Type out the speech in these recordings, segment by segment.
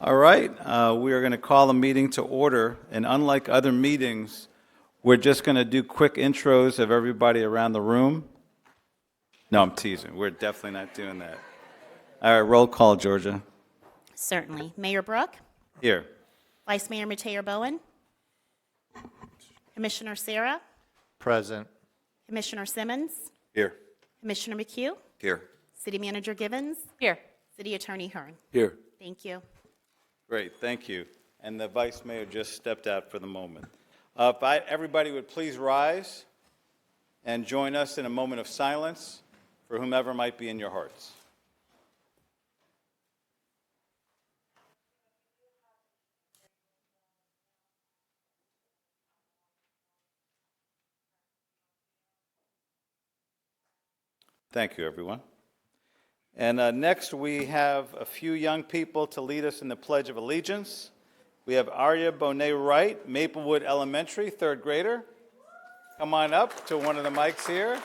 All right, we are going to call the meeting to order, and unlike other meetings, we're just going to do quick intros of everybody around the room. No, I'm teasing. We're definitely not doing that. All right, roll call, Georgia. Certainly. Mayor Brook, Here. Vice Mayor Mateo Bowen, Commissioner Sarah, Present. Commissioner Simmons, Here. Commissioner McHugh, Here. City Manager Givens, Here. City Attorney Hearn. Here. Thank you. Great, thank you. And the Vice Mayor just stepped out for the moment. Everybody would please rise and join us in a moment of silence for whomever might be in your hearts. Thank you, everyone. And next, we have a few young people to lead us in the Pledge of Allegiance. We have Arya Bonet Wright, Maplewood Elementary, third grader. Come on up to one of the mics here.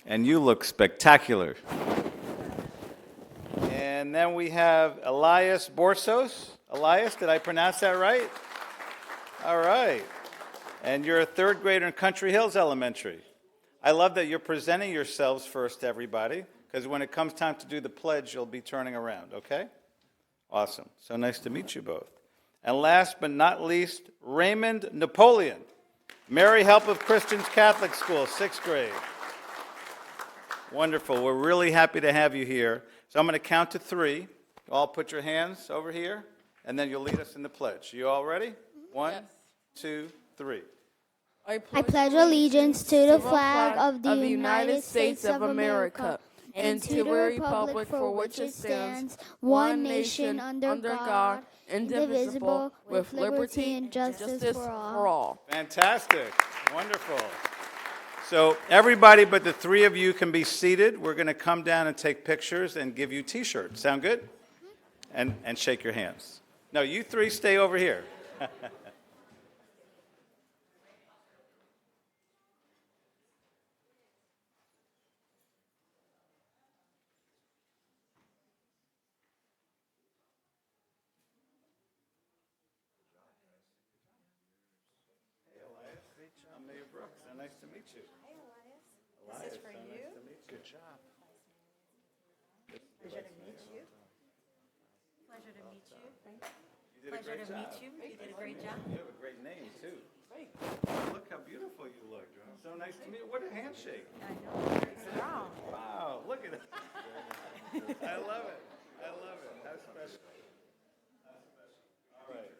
And you look spectacular. And then we have Elias Borsos. Elias, did I pronounce that right? All right. And you're a third grader in Country Hills Elementary. I love that you're presenting yourselves first to everybody, because when it comes time to do the pledge, you'll be turning around, okay? Awesome. So nice to meet you both. And last but not least, Raymond Napoleon, Mary Help of Christians Catholic School, sixth grade. Wonderful. We're really happy to have you here. So I'm going to count to three. You all put your hands over here, and then you'll lead us in the pledge. You all ready? One, Yes. 2, 3. I pledge allegiance to the flag of the United States of America and to the republic for which it stands, one nation under God, indivisible, with liberty and justice for all. Fantastic. Wonderful. So everybody but the three of you can be seated. We're going to come down and take pictures and give you T-shirts. Sound good? And shake your hands. No, you three stay over here. I'm Mayor Brooks. Nice to meet you. Hey, Elias. This is for you. Nice to meet you. Good job. Pleasure to meet you. Pleasure to meet you. You did a Pleasure great to job. meet you. You did a great job. You have a great name, too. Look how beautiful you look. So nice to meet you. What a handshake. I know. Very strong. Wow, look at it. I love it. I love it. How special. How special. All right.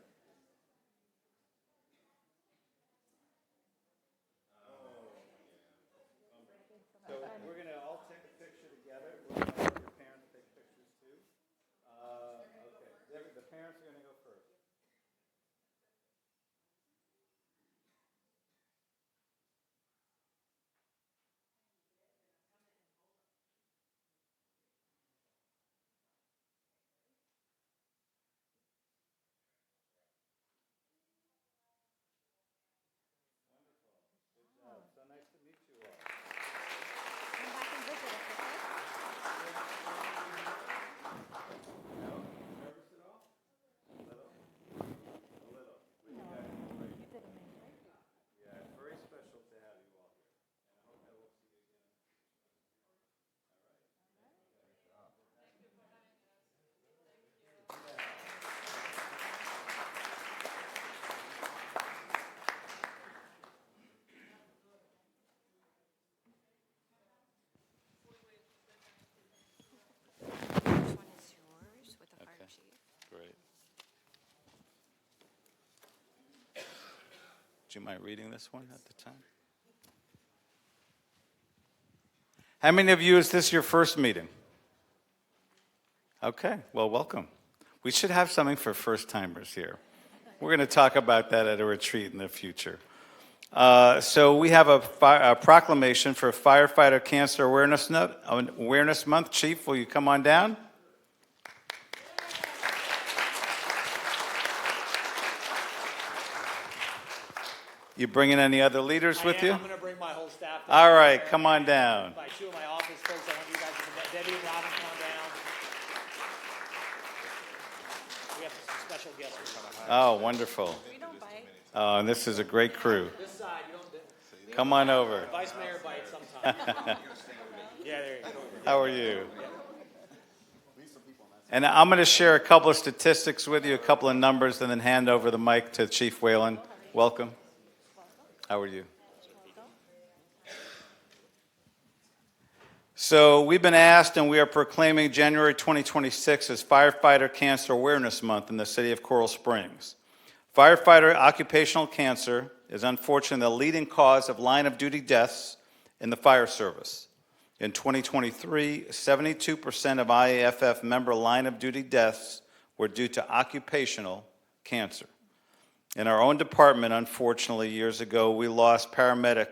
So we're going to all take a picture together. We're going to have your parents take pictures too. Okay. The parents are going to go first. So nice to meet you all. Come back and visit us, okay? No? Nervous at all? A little? A little. But you guys did great. Yeah, it's very special to have you all here. And I hope I will see you again. Which one is yours with the fire chief? Great. Do you mind reading this one at the time? How many of you, is this your first meeting? Okay, well, welcome. We should have something for first-timers here. We're going to talk about that at a retreat in the future. So we have a proclamation for Firefighter Cancer Awareness Month. Chief, will you come on down? You bringing any other leaders with you? I'm going to bring my whole staff. All right, come on down. By two of my office folks, I want you guys to Debbie and Robin come on down. special guests are coming. Oh, wonderful. We don't bite. Oh, and this is a great crew. This side, you don't. Come on over. Vice Mayor bites sometimes. Yeah, there you go. How are you? And I'm going to share a couple of statistics with you, a couple of numbers, and then hand over the mic to Chief Whalen. Welcome. How are you? So we've been asked, and we are proclaiming January 2026 as Firefighter Cancer Awareness Month in the city of Coral Springs. Firefighter occupational cancer is unfortunately the leading cause of line-of-duty deaths in the fire service. In 2023, 72% of IAFF member line-of-duty deaths were due to occupational cancer. In our own department, unfortunately, years ago, we lost firefighter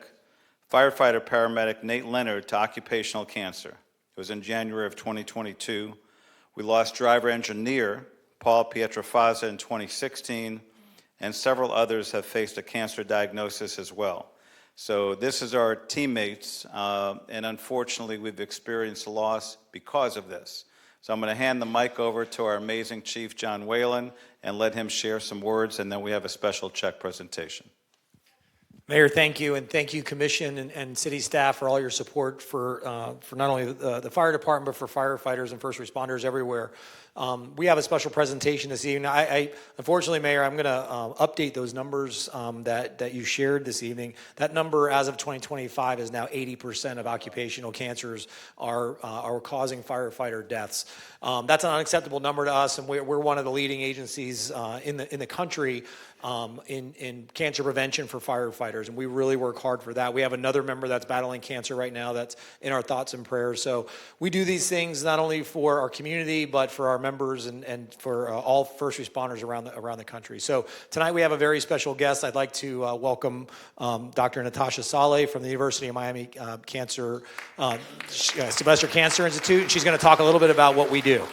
paramedic Nate Leonard to occupational cancer. It was in January of 2022. We lost driver engineer Paul Pietrofaza in 2016, and several others have faced a cancer diagnosis as well. So this is our teammates, and unfortunately we've experienced loss because of this. So I'm going to hand the mic over to our amazing Chief John Whalen and let him share some words, and then we have a special check presentation. Mayor, thank you, and thank you, Commission and city staff, for all your support for not only the fire department, but for firefighters and first responders everywhere. We have a special presentation this evening. Unfortunately, Mayor, I'm going to update those numbers that you shared this evening. That number, as of 2025, is now 80% of occupational cancers are causing firefighter deaths. That's an unacceptable number to us, and we're one of the leading agencies in the country in cancer prevention for firefighters, and we really work hard for that. We have another member that's battling cancer right now that's in our thoughts and prayers. So we do these things not only for our community, but for our members and for all first responders around the country. So tonight we have a very special guest. I'd like to welcome Dr. Natasha Saleh from the University of Miami Sylvester Cancer Institute. She's going to talk a little bit about what we do.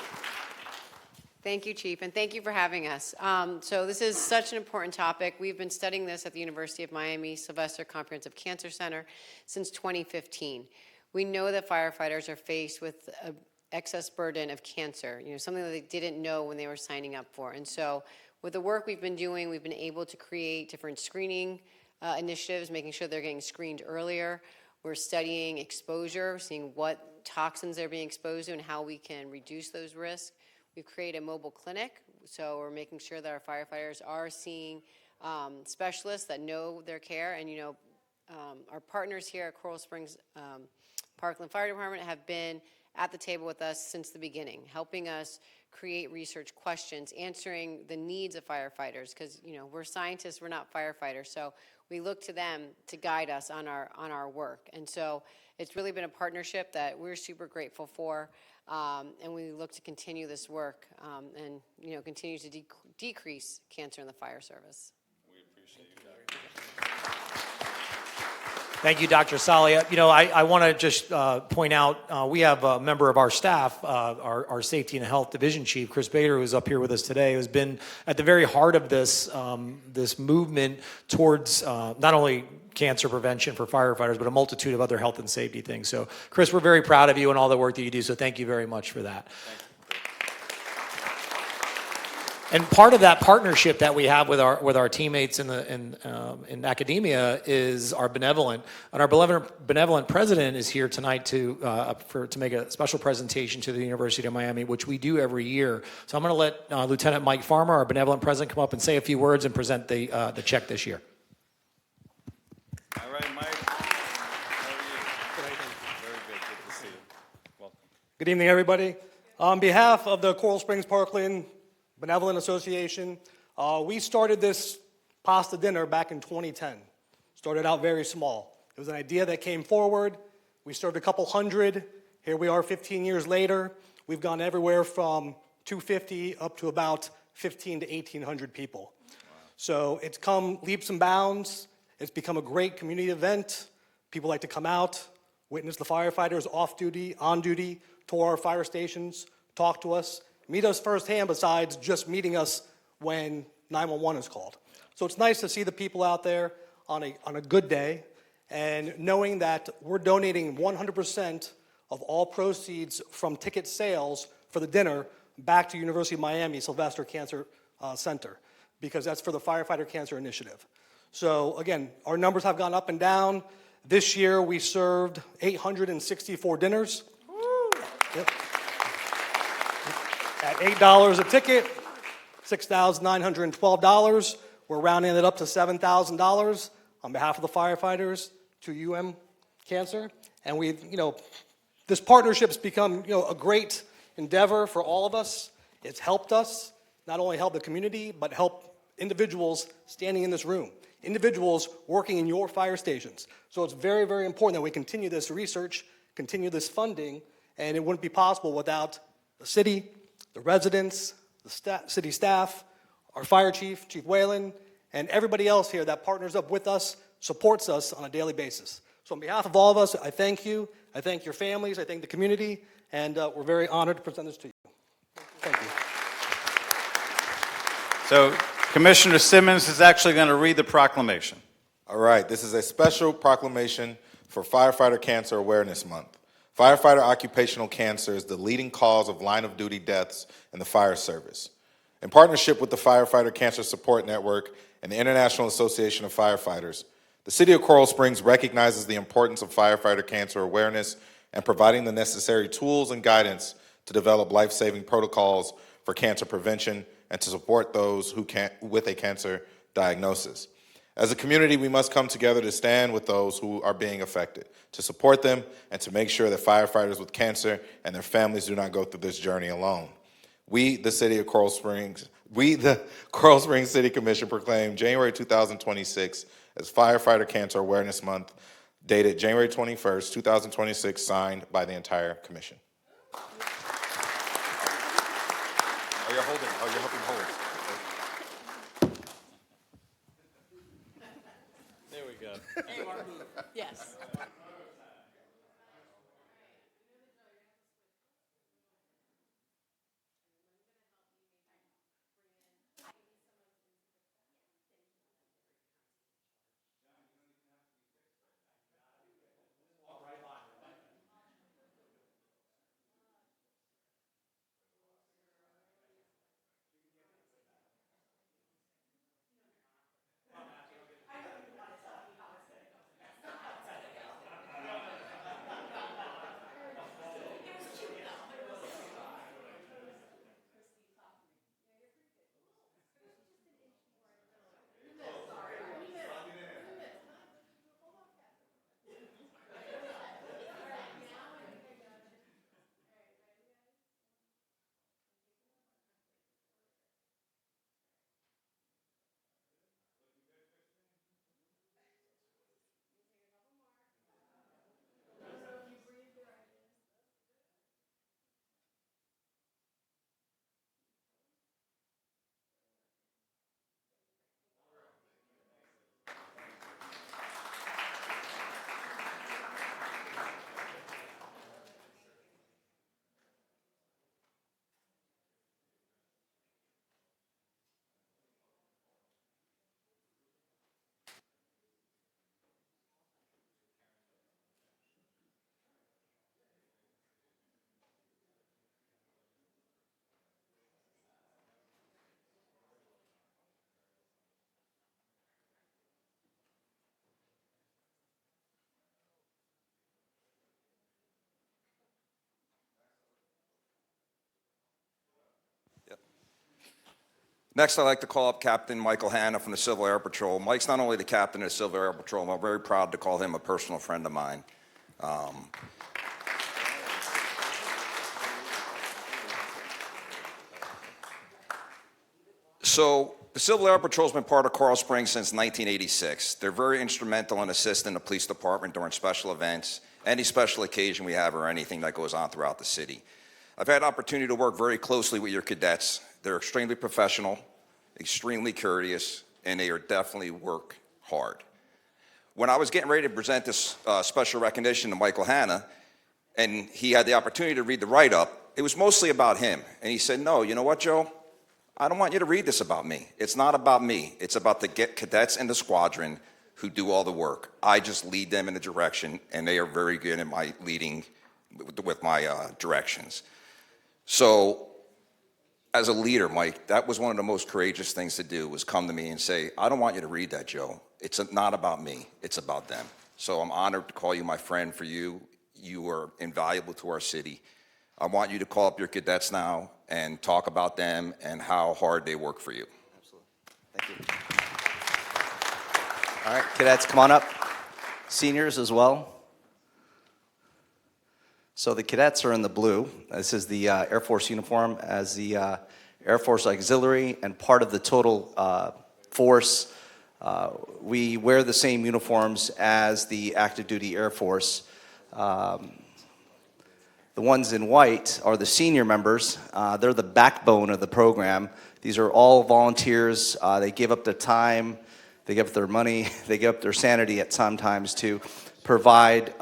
Thank you, Chief, and thank you for having us. So this is such an important topic. We've been studying this at the University of Miami Sylvester Comprehensive Cancer Center since 2015. We know that firefighters are faced with an excess burden of cancer, something that they didn't know when they were signing up for. And so with the work we've been doing, we've been able to create different screening initiatives, making sure they're getting screened earlier. We're studying exposure, seeing what toxins they're being exposed to and how we can reduce those risks. We've created a mobile clinic, so we're making sure that our firefighters are seeing specialists that know their care. And, our partners here at Coral Springs Parkland Fire Department have been at the table with us since the beginning, helping us create research questions, answering the needs of firefighters, because, we're scientists, we're not firefighters. So we look to them to guide us on our work. And so it's really been a partnership that we're super grateful for. And we look to continue this work and continue to decrease cancer in the fire service. We appreciate you, Thank you, Dr. Saleh. I want to just point out we have a member of our staff, our Safety and Health Division Chief, Chris Bader, who's up here with us today, who's been at the very heart of this movement towards not only cancer prevention for firefighters, but a multitude of other health and safety things. So, Chris, we're very proud of you and all the work that you do, so thank you very much for that. And part of that partnership that we have with our teammates in academia is our benevolent. And our benevolent president is here tonight to make a special presentation to the University of Miami, which we do every year. So I'm going to let Lieutenant Mike Farmer, our benevolent president, come up and say a few words and present the check this year. All right, Mike. How are you? Very good. Good to see you. Welcome. Good evening, everybody. On behalf of the Coral Springs Parkland Benevolent Association, we started this pasta dinner back in 2010. Started out very small. It was an idea that came forward. We served a couple hundred. Here we are 15 years later. We've gone everywhere from 250 up to about 15 to 1,800 people. Wow. So it's come leaps and bounds. It's become a great community event. People like to come out, witness the firefighters off duty, on duty, tour our fire stations, talk to us, meet us firsthand besides just meeting us when 911 is called. So it's nice to see the people out there on a good day and knowing that we're donating 100% of all proceeds from ticket sales for the dinner back to University of Miami Sylvester Cancer Center, because that's for the Firefighter Cancer Initiative. So again, our numbers have gone up and down. This year, we served 864 dinners. Yep. At $8 a ticket, $6,912. We're rounding it up to $7,000 on behalf of the firefighters to Cancer. And we, this partnership's become, a great endeavor for all of us. It's helped us, not only help the community, but help individuals standing in this room, individuals working in your fire stations. So it's very, very important that we continue this research, continue this funding, and it wouldn't be possible without the city, the residents, the city staff, our fire chief, Chief Whalen, and everybody else here that partners up with us, supports us on a daily basis. So on behalf of all of us, I thank you. I thank your families. I thank the community. And we're very honored to present this to you. Thank you. So Commissioner Simmons is actually going to read the proclamation. All right, this is a special proclamation for Firefighter Cancer Awareness Month. Firefighter occupational cancer is the leading cause of line-of-duty deaths in the fire service. In partnership with the Firefighter Cancer Support Network and the International Association of Firefighters, the City of Coral Springs recognizes the importance of firefighter cancer awareness and providing the necessary tools and guidance to develop life-saving protocols for cancer prevention and to support those with a cancer diagnosis. As a community, we must come together to stand with those who are being affected, to support them, and to make sure that firefighters with cancer and their families do not go through this journey alone. We, the Coral Springs City Commission, proclaim January 2026 as Firefighter Cancer Awareness Month, dated January 21st, 2026, signed by the entire commission. Oh, you're holding. Oh, you're helping hold. There we go. Yes. Next, I'd like to call up Captain Michael Hanna from the Civil Air Patrol. Mike's not only the captain of the Civil Air Patrol, and I'm very proud to call him a personal friend of mine. So the Civil Air Patrol has been part of Coral Springs since 1986. They're very instrumental in assisting the police department during special events, any special occasion we have, or anything that goes on throughout the city. I've had the opportunity to work very closely with your cadets. They're extremely professional, extremely courteous, and they are definitely work hard. When I was getting ready to present this special recognition to Michael Hanna, and he had the opportunity to read the write-up, it was mostly about him. And he said, no, you know what, Joe? I don't want you to read this about me. It's not about me. It's about the cadets in the squadron who do all the work. I just lead them in a direction, and they are very good at my leading with my directions. So as a leader, Mike, that was one of the most courageous things to do, was come to me and say, I don't want you to read that, Joe. It's not about me. It's about them. So I'm honored to call you my friend. For you, you are invaluable to our city. I want you to call up your cadets now and talk about them and how hard they work for you. Thank you. All right, cadets, come on up. Seniors as well. So the cadets are in the blue. This is the Air Force uniform as the Air Force Auxiliary and part of the total force. We wear the same uniforms as the active duty Air Force. The ones in white are the senior members. They're the backbone of the program. These are all volunteers. They give up their time, they give up their money, they give up their sanity at sometimes to provide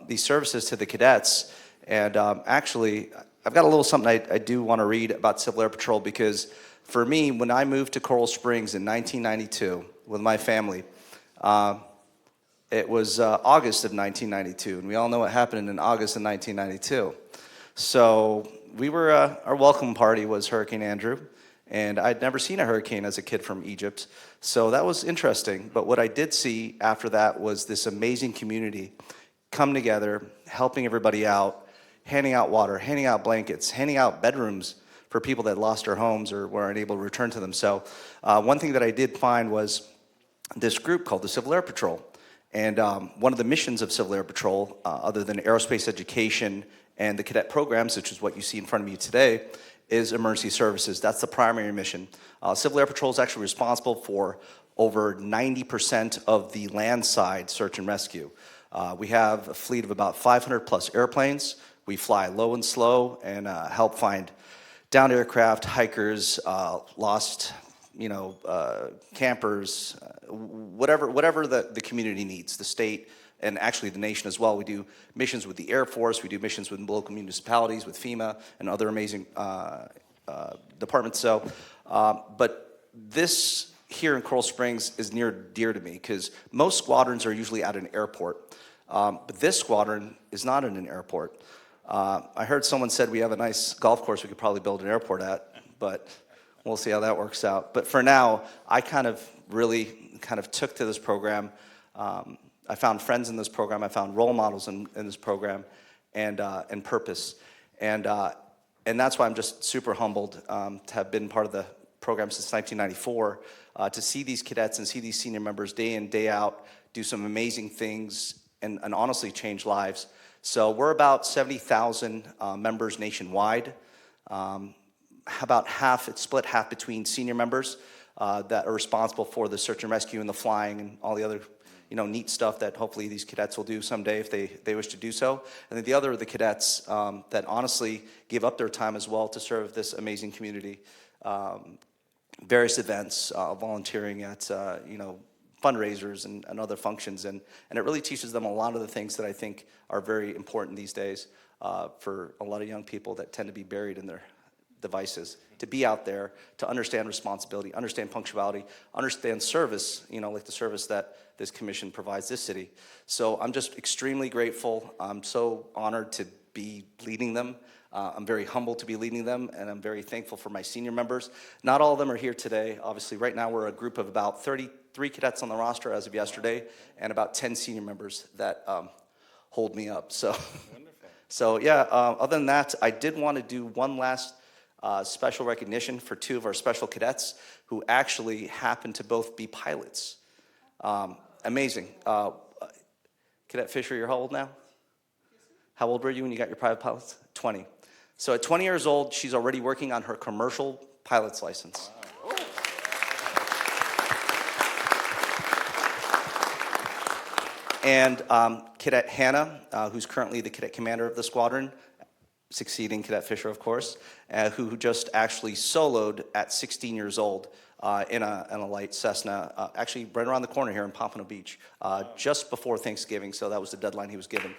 these services to the cadets. And actually, I've got a little something I do want to read about Civil Air Patrol, because for me, when I moved to Coral Springs in 1992 with my family, it was August of 1992, and we all know what happened in August of 1992. So we were, our welcome party was Hurricane Andrew, and I'd never seen a hurricane as a kid from Egypt, so that was interesting. But what I did see after that was this amazing community come together, helping everybody out, handing out water, handing out blankets, handing out bedrooms for people that lost their homes or were unable to return to them. So one thing that I did find was this group called the Civil Air Patrol. And one of the missions of Civil Air Patrol, other than aerospace education and the cadet programs, which is what you see in front of you today, is emergency services. That's the primary mission. Civil Air Patrol is actually responsible for over 90% of the land side search and rescue. We have a fleet of about 500 plus airplanes. We fly low and slow and help find downed aircraft, hikers, lost campers, whatever the community needs, the state, and actually the nation as well. We do missions with the Air Force, we do missions with local municipalities, with FEMA, and other amazing departments. So, but this here in Coral Springs is near dear to me, because most squadrons are usually at an airport, but this squadron is not in an airport. I heard someone said we have a nice golf course we could probably build an airport at, but we'll see how that works out. But for now, I really took to this program. I found friends in this program. I found role models in this program, and purpose. And that's why I'm just super humbled to have been part of the program since 1994, to see these cadets and see these senior members day in, day out do some amazing things and honestly change lives. So we're about 70,000 members nationwide. About half, it's split half between senior members that are responsible for the search and rescue and the flying and all the other neat stuff that hopefully these cadets will do someday if they wish to do so. And then the other are the cadets that honestly give up their time as well to serve this amazing community. Various events, volunteering at fundraisers and other functions, and it really teaches them a lot of the things that I think are very important these days for a lot of young people that tend to be buried in their devices, to be out there, to understand responsibility, understand punctuality, understand service, like the service that this commission provides this city. So I'm just extremely grateful. I'm so honored to be leading them. I'm very humbled to be leading them, and I'm very thankful for my senior members. Not all of them are here today. Obviously, right now we're a group of about 33 cadets on the roster as of yesterday, and about 10 senior members that hold me up. So, other than that, I did want to do one last special recognition for two of our special cadets who actually happen to both be pilots. Amazing. Cadet Fisher, you're how old now? How old were you when you got your private pilots? 20. So at 20 years old, she's already working on her commercial pilot's license. Wow. And Cadet Hannah, who's currently the cadet commander of the squadron, succeeding Cadet Fisher, of course, who just actually soloed at 16 years old in a light Cessna, actually right around the corner here in Pompano Beach, just before Thanksgiving, so that was the deadline he was given.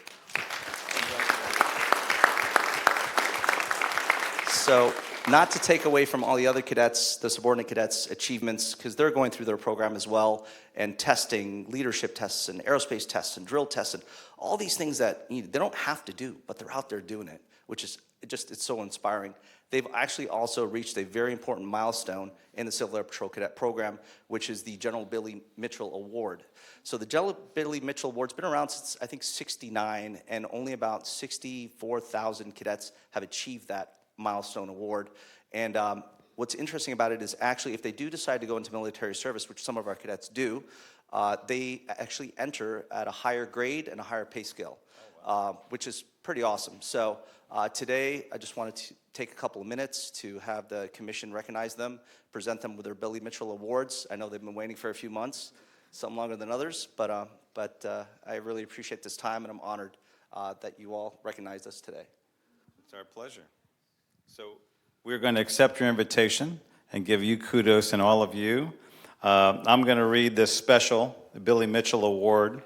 So not to take away from all the other cadets, the subordinate cadets' achievements, because they're going through their program as well, and testing, leadership tests, and aerospace tests, and drill tests, and all these things that they don't have to do, but they're out there doing it, which is it's so inspiring. They've actually also reached a very important milestone in the Civil Air Patrol Cadet Program, which is the General Billy Mitchell Award. So the General Billy Mitchell Award's been around since, I think, '69, and only about 64,000 cadets have achieved that milestone award. And what's interesting about it is actually if they do decide to go into military service, which some of our cadets do, they actually enter at a higher grade and a higher pay scale, which is pretty awesome. So today, I just wanted to take a couple of minutes to have the commission recognize them, present them with their Billy Mitchell Awards. I know they've been waiting for a few months, some longer than others, but I really appreciate this time, and I'm honored that you all recognized us today. It's our pleasure. So we're going to accept your invitation and give you kudos and all of you. I'm going to read this special Billy Mitchell Award.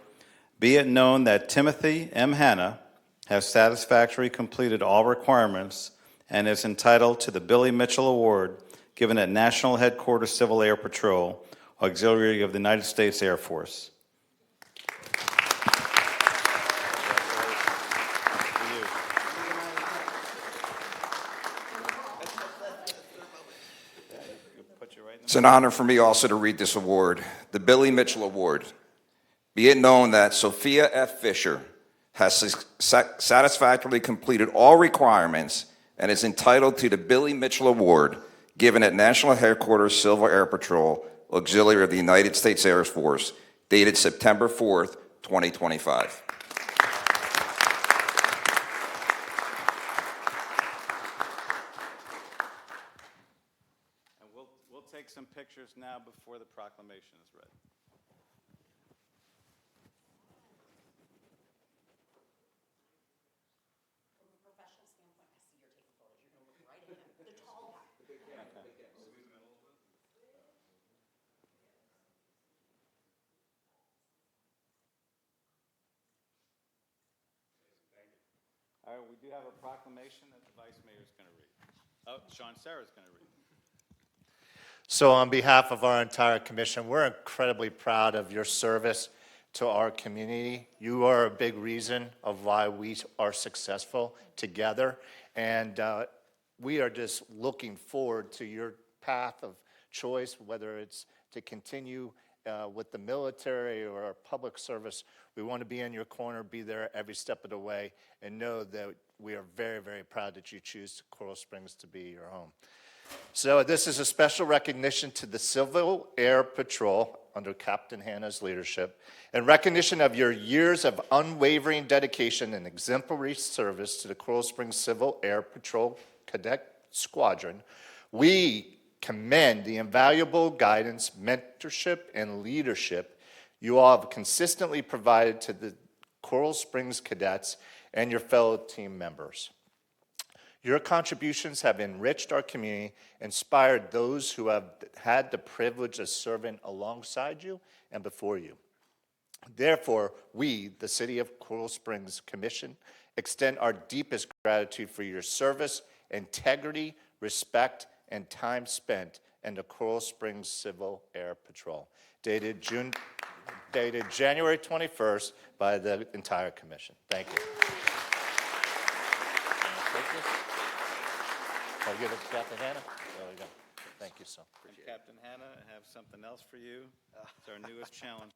Be it known that Timothy M. Hanna has satisfactorily completed all requirements and is entitled to the Billy Mitchell Award given at National Headquarters Civil Air Patrol, Auxiliary of the United States Air Force. It's an honor for me also to read this award, the Billy Mitchell Award. Be it known that Sophia F. Fisher has satisfactorily completed all requirements and is entitled to the Billy Mitchell Award given at National Headquarters Civil Air Patrol, Auxiliary of the United States Air Force, dated September 4th, 2025. And we'll take some pictures now before the proclamation is read. All right, we do have a proclamation that the Vice Mayor is going to read. Oh, Sean Sarah is going to read. So on behalf of our entire commission, we're incredibly proud of your service to our community. You are a big reason of why we are successful together. And we are just looking forward to your path of choice, whether it's to continue with the military or our public service. We want to be in your corner, be there every step of the way, and know that we are very, very proud that you choose Coral Springs to be your home. So this is a special recognition to the Civil Air Patrol under Captain Hanna's leadership, in recognition of your years of unwavering dedication and exemplary service to the Coral Springs Civil Air Patrol Cadet Squadron. We commend the invaluable guidance, mentorship, and leadership you all have consistently provided to the Coral Springs cadets and your fellow team members. Your contributions have enriched our community, inspired those who have had the privilege of serving alongside you and before you. Therefore, we, the City of Coral Springs Commission, extend our deepest gratitude for your service, integrity, respect, and time spent in the Coral Springs Civil Air Patrol, dated January 21st by the entire commission. Thank you. I'll give it to Captain Hanna. There we go. Thank you, so. And Captain Hanna, I have something else for you. It's our newest challenge.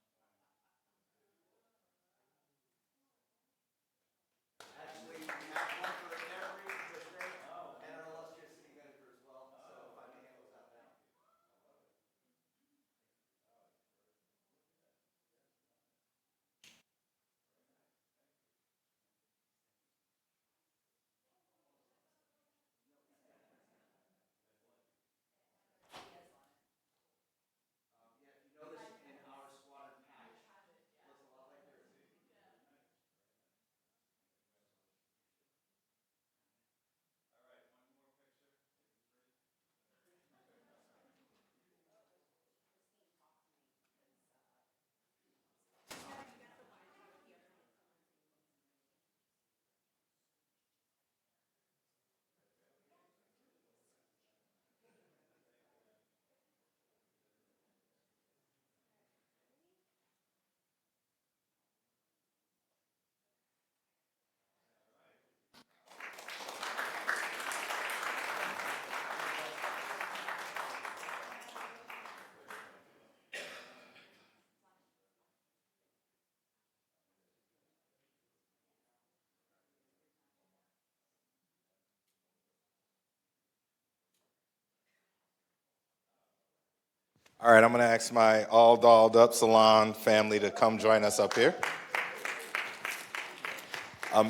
All right, I'm going to ask my all dolled up salon family to come join us up here.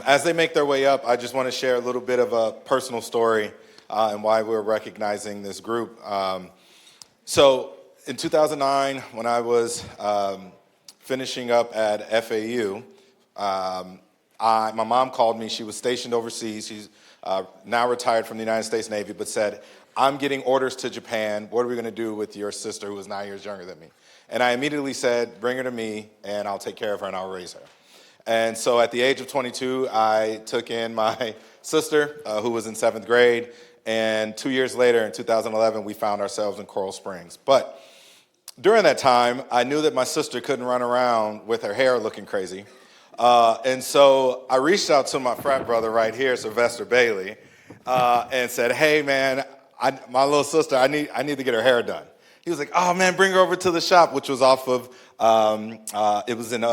As they make their way up, I just want to share a little bit of a personal story and why we're recognizing this group. So in 2009, when I was finishing up at FAU, my mom called me. She was stationed overseas. She's now retired from the United States Navy, but said, I'm getting orders to Japan. What are we going to do with your sister who is 9 years younger than me? And I immediately said, bring her to me, and I'll take care of her, and I'll raise her. And so at the age of 22, I took in my sister, who was in 7th grade, and 2 years later, in 2011, we found ourselves in Coral Springs. But during that time, I knew that my sister couldn't run around with her hair looking crazy. And so I reached out to my frat brother right here, Sylvester Bailey, and said, hey, man, my little sister, I need to get her hair done. He was like, oh, man, bring her over to the shop, which was off of, it was in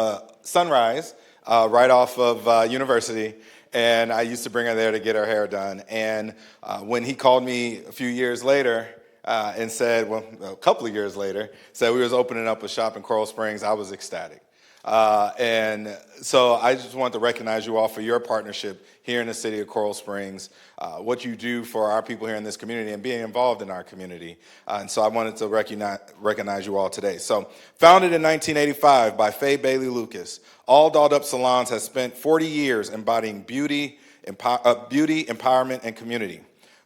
Sunrise, right off of University, and I used to bring her there to get her hair done. And when he called me a few years later and said, well, a couple of years later, said we was opening up a shop in Coral Springs, I was ecstatic. And so I just want to recognize you all for your partnership here in the city of Coral Springs, what you do for our people here in this community and being involved in our community. And so I wanted to recognize you all today. So founded in 1985 by Faye Bailey Lucas, All Dolled Up Salons has spent 40 years embodying beauty, empowerment, and community,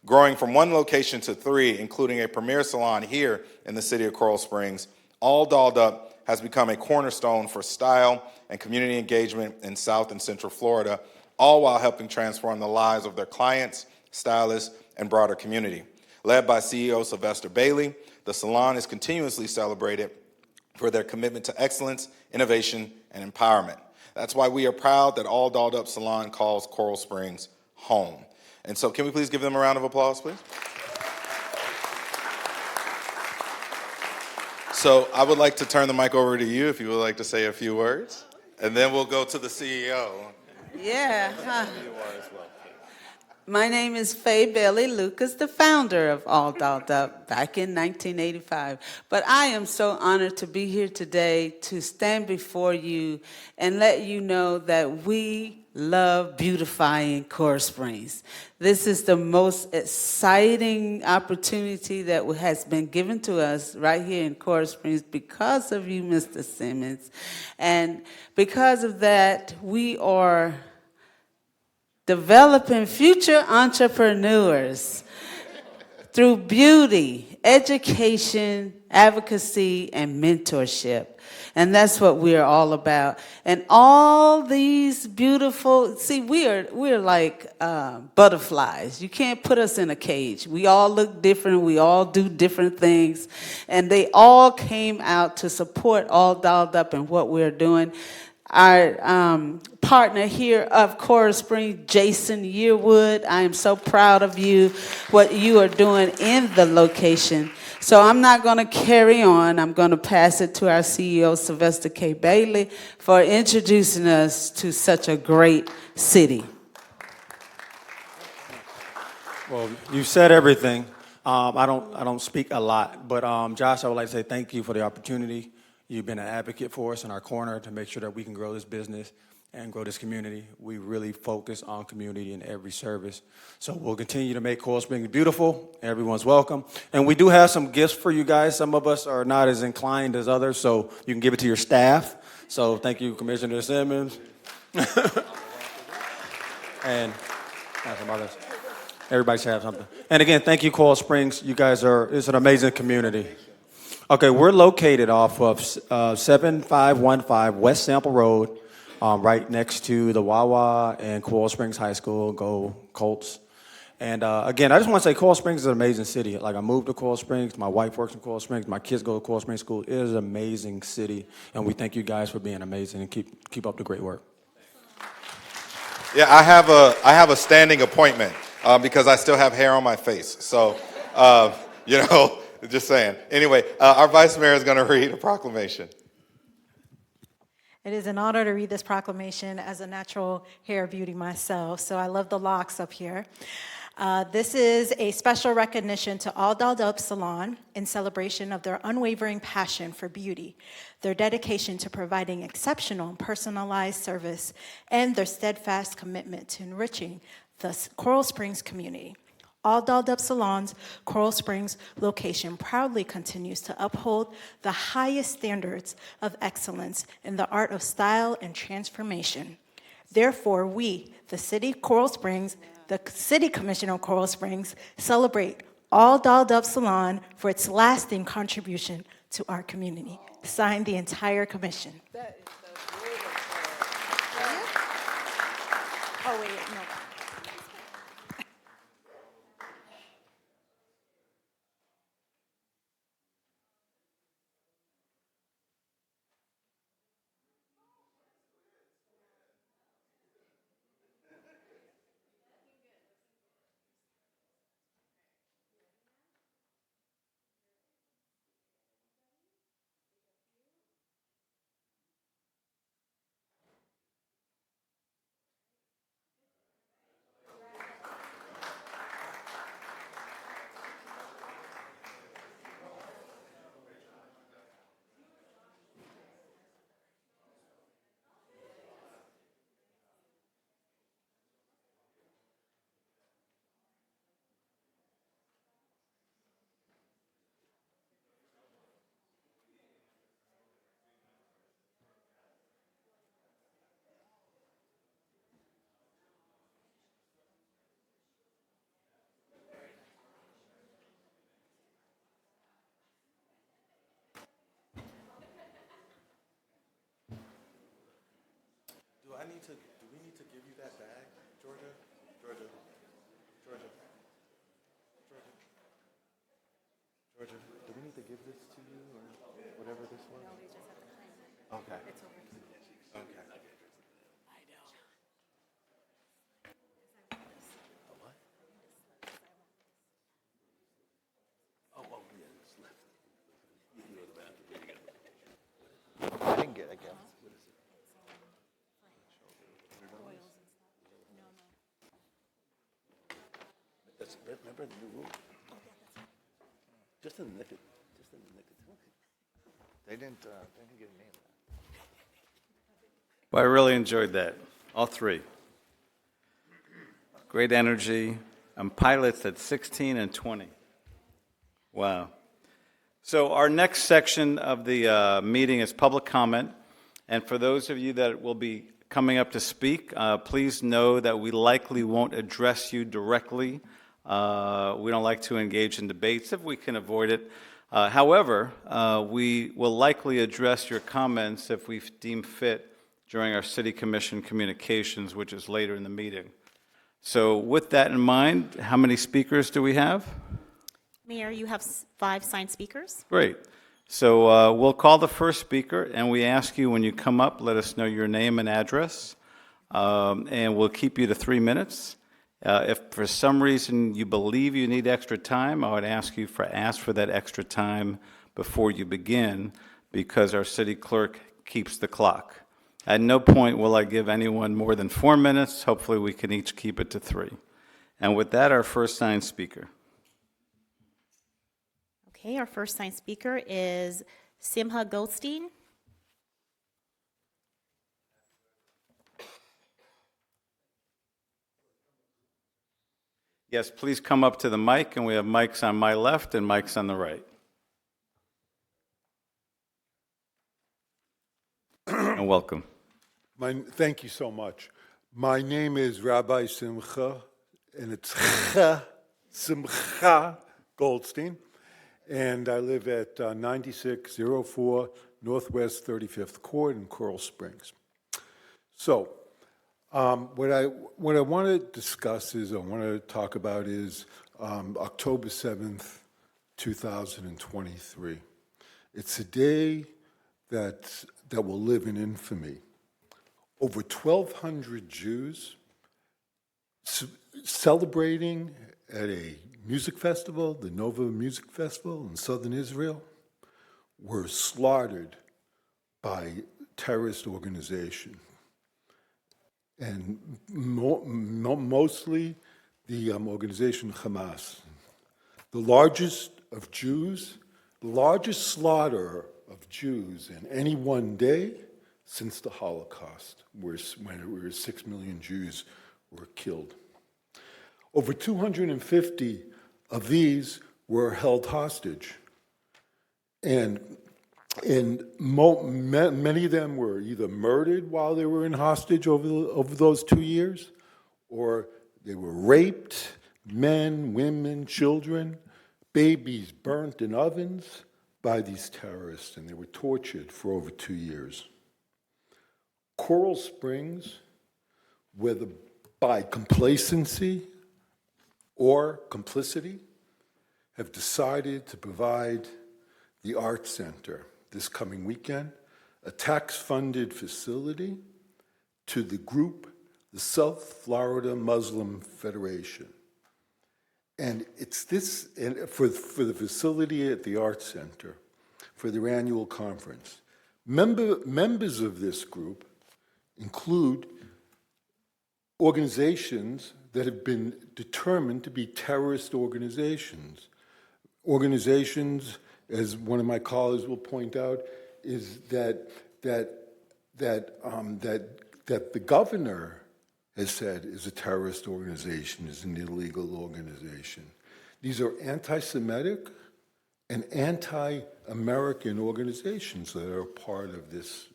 growing from one location to 3, including a premier salon here in the city of Coral Springs. All Dolled Up has become a cornerstone for style and community engagement in South and Central Florida, all while helping transform the lives of their clients, stylists, and broader community. Led by CEO Sylvester Bailey, the salon is continuously celebrated for their commitment to excellence, innovation, and empowerment. That's why we are proud that All Dolled Up Salon calls Coral Springs home. And so can we please give them a round of applause, please? So I would like to turn the mic over to you if you would like to say a few words, and then we'll go to the CEO. Yeah. My name is Faye Bailey Lucas, the founder of All Dolled Up back in 1985. But I am so honored to be here today to stand before you and let you know that we love beautifying Coral Springs. This is the most exciting opportunity that has been given to us right here in Coral Springs because of you, Mr. Simmons. And because of that, we are developing future entrepreneurs through beauty, education, advocacy, and mentorship. And that's what we're all about. And all these beautiful, see, we're like butterflies. You can't put us in a cage. We all look different. We all do different things. And they all came out to support All Dolled Up and what we're doing. Our partner here of Coral Springs, Jason Yearwood, I am so proud of you, what you are doing in the location. So I'm not going to carry on. I'm going to pass it to our CEO, Sylvester K. Bailey, for introducing us to such a great city. Well, you said everything. I don't speak a lot, but Josh, I would like to say thank you for the opportunity. You've been an advocate for us in our corner to make sure that we can grow this business and grow this community. We really focus on community in every service. So we'll continue to make Coral Springs beautiful. Everyone's welcome. And we do have some gifts for you guys. Some of us are not as inclined as others, so you can give it to your staff. So thank you, Commissioner Simmons. And some others. Everybody should have something. And again, thank you, Coral Springs. You guys it's an amazing community. Okay, we're located off of 7515 West Sample Road, right next to the Wawa and Coral Springs High School. Go Colts. And again, I just want to say Coral Springs is an amazing city. Like, I moved to Coral Springs. My wife works in Coral Springs. My kids go to Coral Springs School. It is an amazing city, and we thank you guys for being amazing and keep up the great work. Yeah, I have a standing appointment because I still have hair on my face. So, just saying. Anyway, our Vice Mayor is going to read a proclamation. It is an honor to read this proclamation as a natural hair beauty myself, so I love the locks up here. This is a special recognition to All Dolled Up Salon in celebration of their unwavering passion for beauty, their dedication to providing exceptional and personalized service, and their steadfast commitment to enriching the Coral Springs community. All Dolled Up Salon's Coral Springs location proudly continues to uphold the highest standards of excellence in the art of style and transformation. Therefore, we, the City Coral Springs, the City Commission of Coral Springs, celebrate All Dolled Up Salon for its lasting contribution to our community. Signed, the entire commission. Oh, wait, no. Do we need to give you that bag, Georgia? Georgia? Georgia? Georgia? Georgia, do we need to give this to you or whatever this was? No, we just have to claim it. Okay. It's over. Okay. I know. A what? Oh, well, yeah, it's left. You go to the bathroom. I didn't get it again. Remember the new rule? Just in the nick of time. They didn't get a name. Well, I really enjoyed that, all three. Great energy. Pilots at 16 and 20. Wow. So our next section of the meeting is public comment. And for those of you that will be coming up to speak, please know that we likely won't address you directly. We don't like to engage in debates if we can avoid it. However, we will likely address your comments if we deem fit during our City Commission communications, which is later in the meeting. So with that in mind, how many speakers do we have? Mayor, you have 5 signed speakers. Great. So we'll call the first speaker, and we ask you when you come up, let us know your name and address, and we'll keep you to 3 minutes. If for some reason you believe you need extra time, I would ask you ask for that extra time before you begin, because our city clerk keeps the clock. At no point will I give anyone more than 4 minutes. Hopefully we can each keep it to 3. And with that, our first signed speaker. Okay, our first signed speaker is Simha Goldstein. Yes, please come up to the mic, and we have mics on my left and mics on the right. And welcome. Thank you so much. My name is Rabbi Simcha, and it's Simcha Goldstein, and I live at 9604 Northwest 35th Court in Coral Springs. So, what I want to discuss is, I want to talk about is October 7th, 2023. It's a day that will live in infamy. Over 1,200 Jews celebrating at a music festival, the Nova Music Festival in southern Israel, were slaughtered by terrorist organization. And mostly the organization Hamas, the largest of Jews, the largest slaughter of Jews in any one day since the Holocaust, where 6 million Jews were killed. Over 250 of these were held hostage, and many of them were either murdered while they were in hostage over those 2 years, or they were raped, men, women, children, babies burnt in ovens by these terrorists, and they were tortured for over 2 years. Coral Springs, whether by complacency or complicity, have decided to provide the Art Center this coming weekend, a tax-funded facility, to the group, the South Florida Muslim Federation. And it's this, and for the facility at the Art Center, for their annual conference. Members of this group include organizations that have been determined to be terrorist organizations. Organizations, as one of my colleagues will point out, is that the governor has said is a terrorist organization, is an illegal organization. These are anti-Semitic and anti-American organizations that are part of this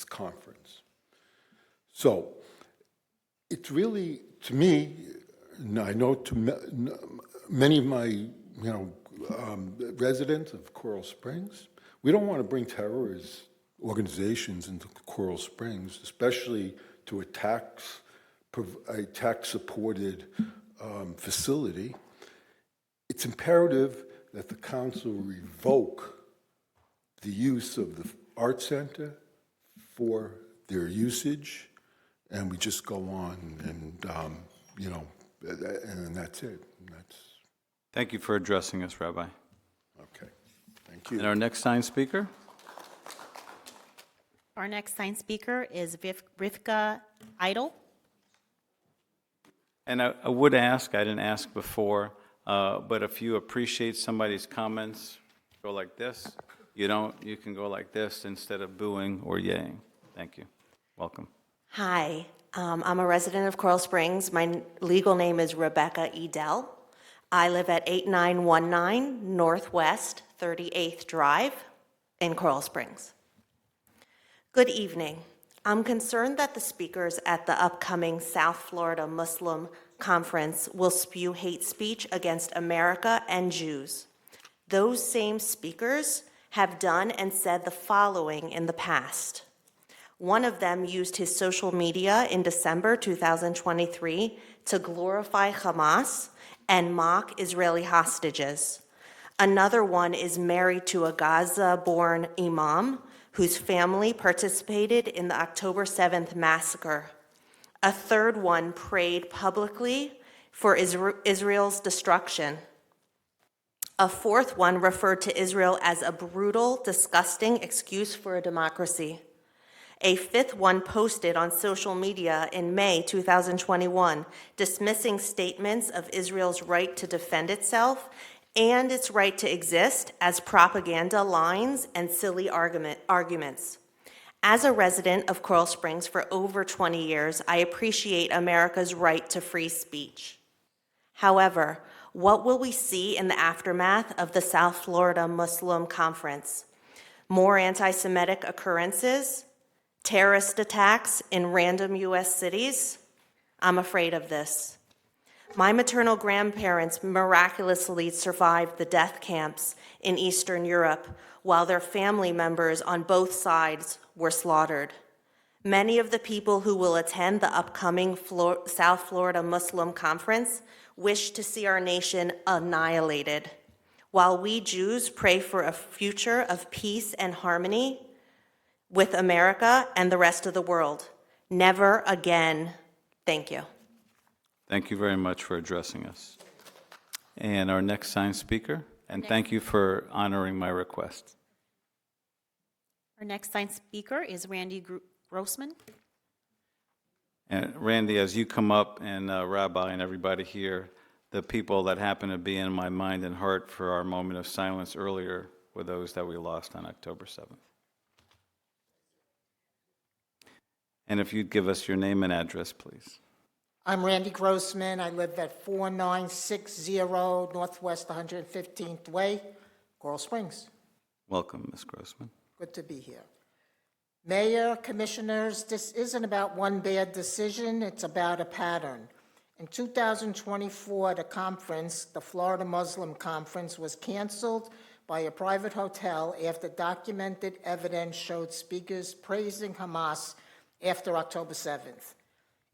conference. So it's really, to me, and I know to many of my residents of Coral Springs, we don't want to bring terrorist organizations into Coral Springs, especially to a tax-supported facility. It's imperative that the council revoke the use of the Art Center for their usage, and we just go on, and and that's it. Thank you for addressing us, Rabbi. Okay, thank you. And our next signed speaker? Our next signed speaker is Rivka Idle. And I would ask, I didn't ask before, but if you appreciate somebody's comments, go like this. You don't, you can go like this instead of booing or yaying. Thank you. Welcome. Hi, I'm a resident of Coral Springs. My legal name is Rebecca Edel. I live at 8919 Northwest 38th Drive in Coral Springs. Good evening. I'm concerned that the speakers at the upcoming South Florida Muslim Conference will spew hate speech against America and Jews. Those same speakers have done and said the following in the past. One of them used his social media in December 2023 to glorify Hamas and mock Israeli hostages. Another one is married to a Gaza-born imam whose family participated in the October 7th massacre. A third one prayed publicly for Israel's destruction. A fourth one referred to Israel as a brutal, disgusting excuse for a democracy. A fifth one posted on social media in May 2021, dismissing statements of Israel's right to defend itself and its right to exist as propaganda lines and silly arguments. As a resident of Coral Springs for over 20 years, I appreciate America's right to free speech. However, what will we see in the aftermath of the South Florida Muslim Conference? More anti-Semitic occurrences? Terrorist attacks in random U.S. cities? I'm afraid of this. My maternal grandparents miraculously survived the death camps in Eastern Europe, while their family members on both sides were slaughtered. Many of the people who will attend the upcoming South Florida Muslim Conference wish to see our nation annihilated, while we Jews pray for a future of peace and harmony with America and the rest of the world. Never again. Thank you. Thank you very much for addressing us. And our next signed speaker, and thank you for honoring my request. Our next signed speaker is Randy Grossman. And Randy, as you come up, and Rabbi and everybody here, the people that happen to be in my mind and heart for our moment of silence earlier were those that we lost on October 7th. And if you'd give us your name and address, please. I'm Randy Grossman. I live at 4960 Northwest 115th Way, Coral Springs. Welcome, Ms. Grossman. Good to be here. Mayor, commissioners, this isn't about one bad decision, it's about a pattern. In 2024, the conference, the Florida Muslim Conference, was canceled by a private hotel after documented evidence showed speakers praising Hamas after October 7th.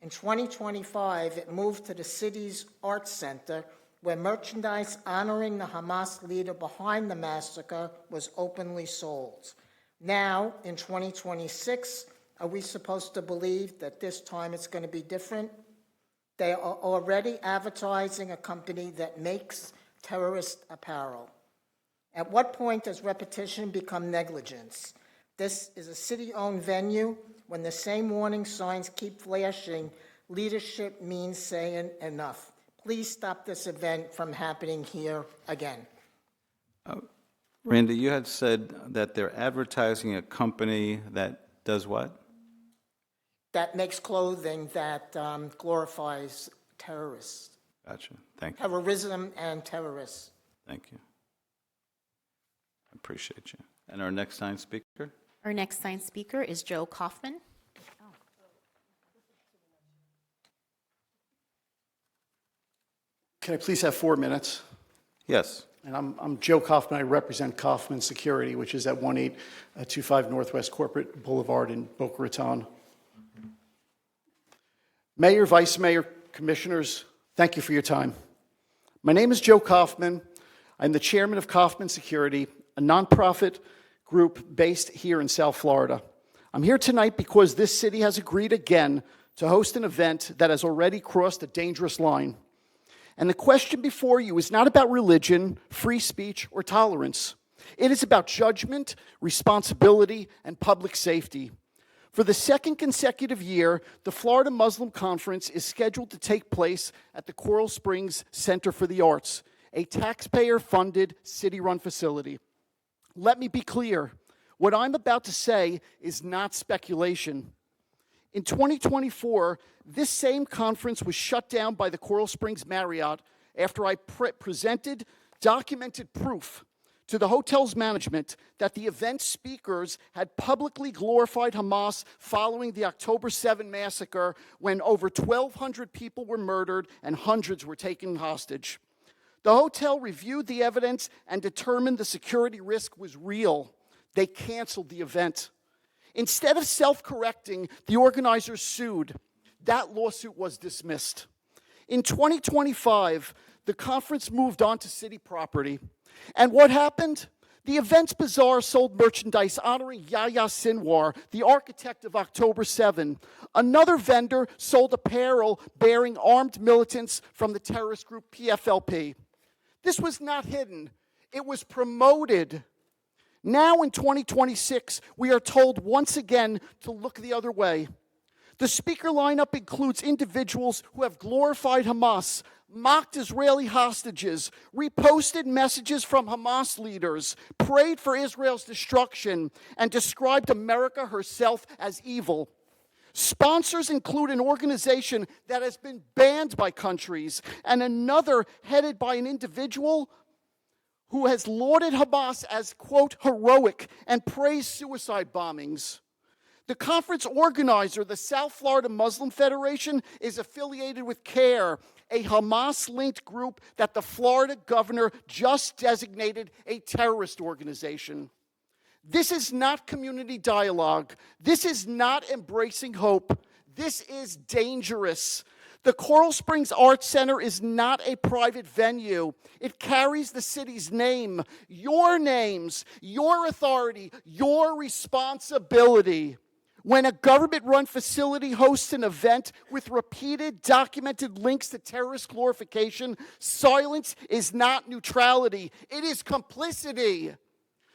In 2025, it moved to the city's Arts Center, where merchandise honoring the Hamas leader behind the massacre was openly sold. Now, in 2026, are we supposed to believe that this time it's going to be different? They are already advertising a company that makes terrorist apparel. At what point does repetition become negligence? This is a city-owned venue. When the same warning signs keep flashing, leadership means saying enough. Please stop this event from happening here again. Randy, you had said that they're advertising a company that does what? That makes clothing that glorifies terrorists. Gotcha. Thank you. Terrorism and terrorists. Thank you. I appreciate you. And our next signed speaker? Our next signed speaker is Joe Kaufman. Can I please have 4 minutes? Yes. And I'm Joe Kaufman. I represent Kaufman Security, which is at 1825 Northwest Corporate Boulevard in Boca Raton. Mayor, Vice Mayor, Commissioners, thank you for your time. My name is Joe Kaufman. I'm the chairman of Kaufman Security, a nonprofit group based here in South Florida. I'm here tonight because this city has agreed again to host an event that has already crossed a dangerous line. And the question before you is not about religion, free speech, or tolerance. It is about judgment, responsibility, and public safety. For the second consecutive year, the Florida Muslim Conference is scheduled to take place at the Coral Springs Center for the Arts, a taxpayer-funded, city-run facility. Let me be clear. What I'm about to say is not speculation. In 2024, this same conference was shut down by the Coral Springs Marriott after I presented documented proof to the hotel's management that the event speakers had publicly glorified Hamas following the October 7 massacre, when over 1,200 people were murdered and hundreds were taken hostage. The hotel reviewed the evidence and determined the security risk was real. They canceled the event. Instead of self-correcting, the organizers sued. That lawsuit was dismissed. In 2025, the conference moved on to city property. And what happened? The Events Bazaar sold merchandise honoring Yahya Sinwar, the architect of October 7. Another vendor sold apparel bearing armed militants from the terrorist group PFLP. This was not hidden. It was promoted. Now in 2026, we are told once again to look the other way. The speaker lineup includes individuals who have glorified Hamas, mocked Israeli hostages, reposted messages from Hamas leaders, prayed for Israel's destruction, and described America herself as evil. Sponsors include an organization that has been banned by countries, and another headed by an individual who has lauded Hamas as, quote, heroic and praised suicide bombings. The conference organizer, the South Florida Muslim Federation, is affiliated with CARE, a Hamas-linked group that the Florida governor just designated a terrorist organization. This is not community dialogue. This is not embracing hope. This is dangerous. The Coral Springs Arts Center is not a private venue. It carries the city's name, your names, your authority, your responsibility. When a government-run facility hosts an event with repeated documented links to terrorist glorification, silence is not neutrality. It is complicity.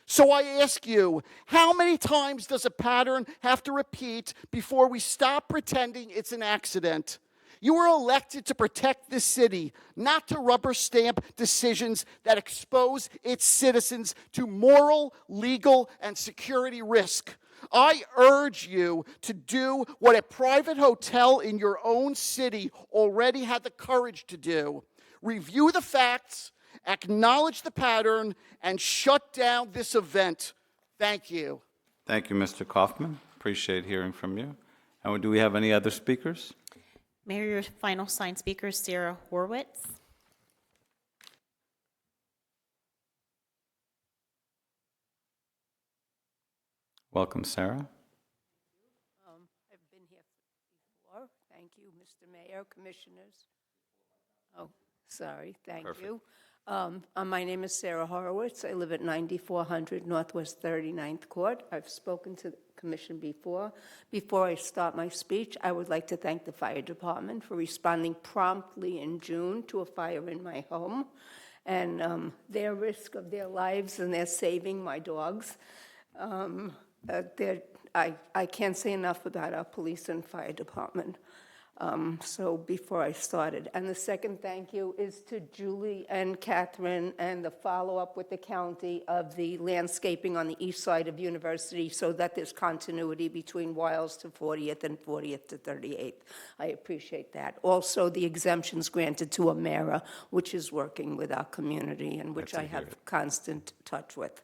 So I ask you, how many times does a pattern have to repeat before we stop pretending it's an accident? You were elected to protect this city, not to rubber stamp decisions that expose its citizens to moral, legal, and security risk. I urge you to do what a private hotel in your own city already had the courage to do. Review the facts, acknowledge the pattern, and shut down this event. Thank you. Thank you, Mr. Kaufman. Appreciate hearing from you. And do we have any other speakers? Mayor, your final signed speaker is Sarah Horwitz. Welcome, Sarah. I've been here before. Thank you, Mr. Mayor, Commissioners. Oh, sorry, thank Perfect. you. My name is Sarah Horowitz. I live at 9400 Northwest 39th Court. I've spoken to the Commission before. Before I start my speech, I would like to thank the Fire Department for responding promptly in June to a fire in my home, and their risk of their lives, and they're saving my dogs. I can't say enough about our police and fire department. So before I started. And the second thank you is to Julie and Catherine and the follow-up with the county of the landscaping on the east side of University so that there's continuity between Wiles to 40th and 40th to 38th. I appreciate that. Also, the exemptions granted to Amera, which is working with our community and which I have constant touch with.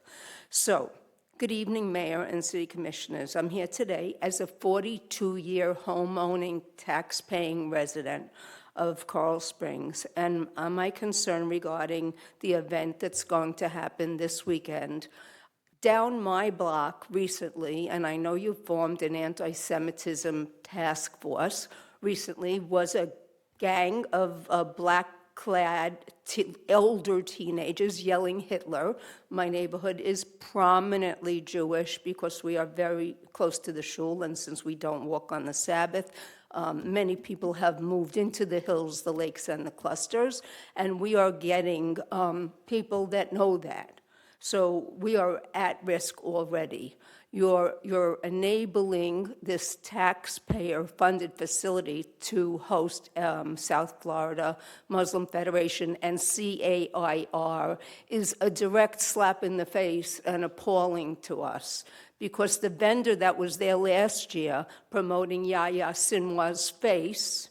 So, good evening, Mayor and City Commissioners. I'm here today as a 42-year home-owning, tax-paying resident of Coral Springs, and my concern regarding the event that's going to happen this weekend. Down my block recently, and I know you formed an anti-Semitism task force recently, was a gang of black-clad older teenagers yelling Hitler. My neighborhood is prominently Jewish because we are very close to the shul, and since we don't walk on the Sabbath, many people have moved into the hills, the lakes, and the clusters, and we are getting people that know that. So we are at risk already. You're enabling this taxpayer-funded facility to host South Florida Muslim Federation, and CAIR is a direct slap in the face and appalling to us, because the vendor that was there last year promoting Yahya Sinwar's face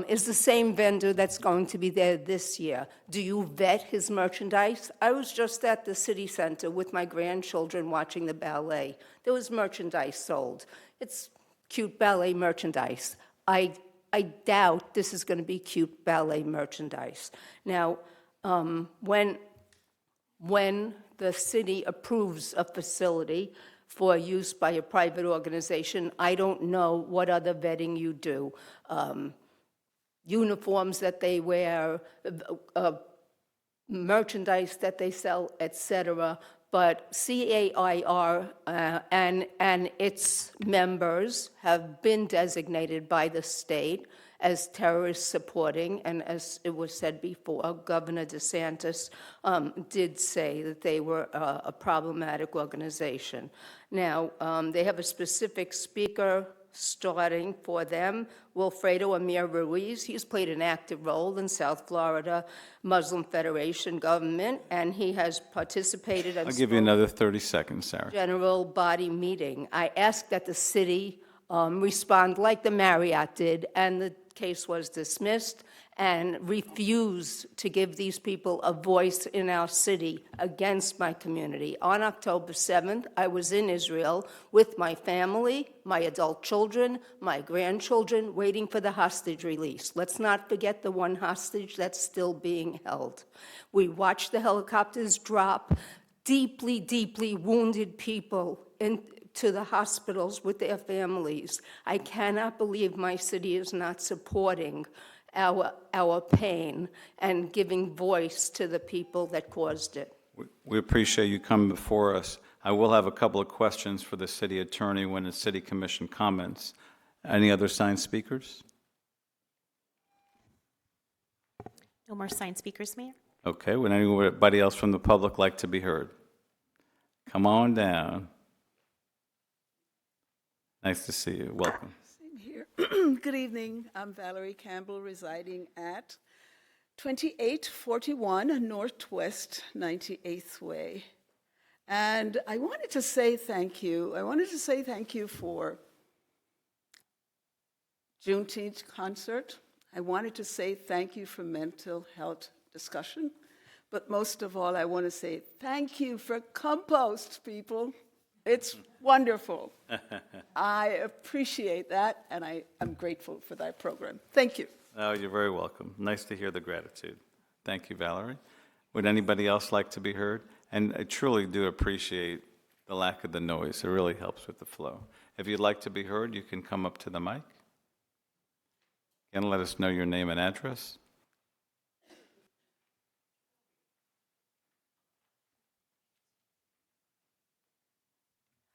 is the same vendor that's going to be there this year. Do you vet his merchandise? I was just at the city center with my grandchildren watching the ballet. There was merchandise sold. It's cute ballet merchandise. I doubt this is going to be cute ballet merchandise. Now, when the city approves a facility for use by a private organization, I don't know what other vetting you do. Uniforms that they wear, merchandise that they sell, etc. But CAIR and its members have been designated by the state as terrorist supporting, and as it was said before, Governor DeSantis did say that they were a problematic organization. Now, they have a specific speaker starting for them, Wilfredo Amir Ruiz. He's played an active role in South Florida Muslim Federation government, and he has participated in I'll give you another 30 seconds, Sarah. general body meeting. I asked that the city respond like the Marriott did, and the case was dismissed, and refused to give these people a voice in our city against my community. On October 7th, I was in Israel with my family, my adult children, my grandchildren, waiting for the hostage release. Let's not forget the one hostage that's still being held. We watched the helicopters drop deeply, deeply wounded people into the hospitals with their families. I cannot believe my city is not supporting our pain and giving voice to the people that caused it. We appreciate you coming before us. I will have a couple of questions for the city attorney when the city commission comments. Any other signed speakers? No more signed speakers, Mayor. Okay, would anybody else from the public like to be heard? Come on down. Nice to see you. Welcome. Same here. Good evening. I'm Valerie Campbell, residing at 2841 Northwest 98th Way. And I wanted to say thank you. I wanted to say thank you for Juneteenth concert. I wanted to say thank you for mental health discussion. But most of all, I want to say thank you for compost, people. It's wonderful. I appreciate that, and I am grateful for that program. Thank you. Oh, you're very welcome. Nice to hear the gratitude. Thank you, Valerie. Would anybody else like to be heard? And I truly do appreciate the lack of the noise. It really helps with the flow. If you'd like to be heard, you can come up to the mic and let us know your name and address.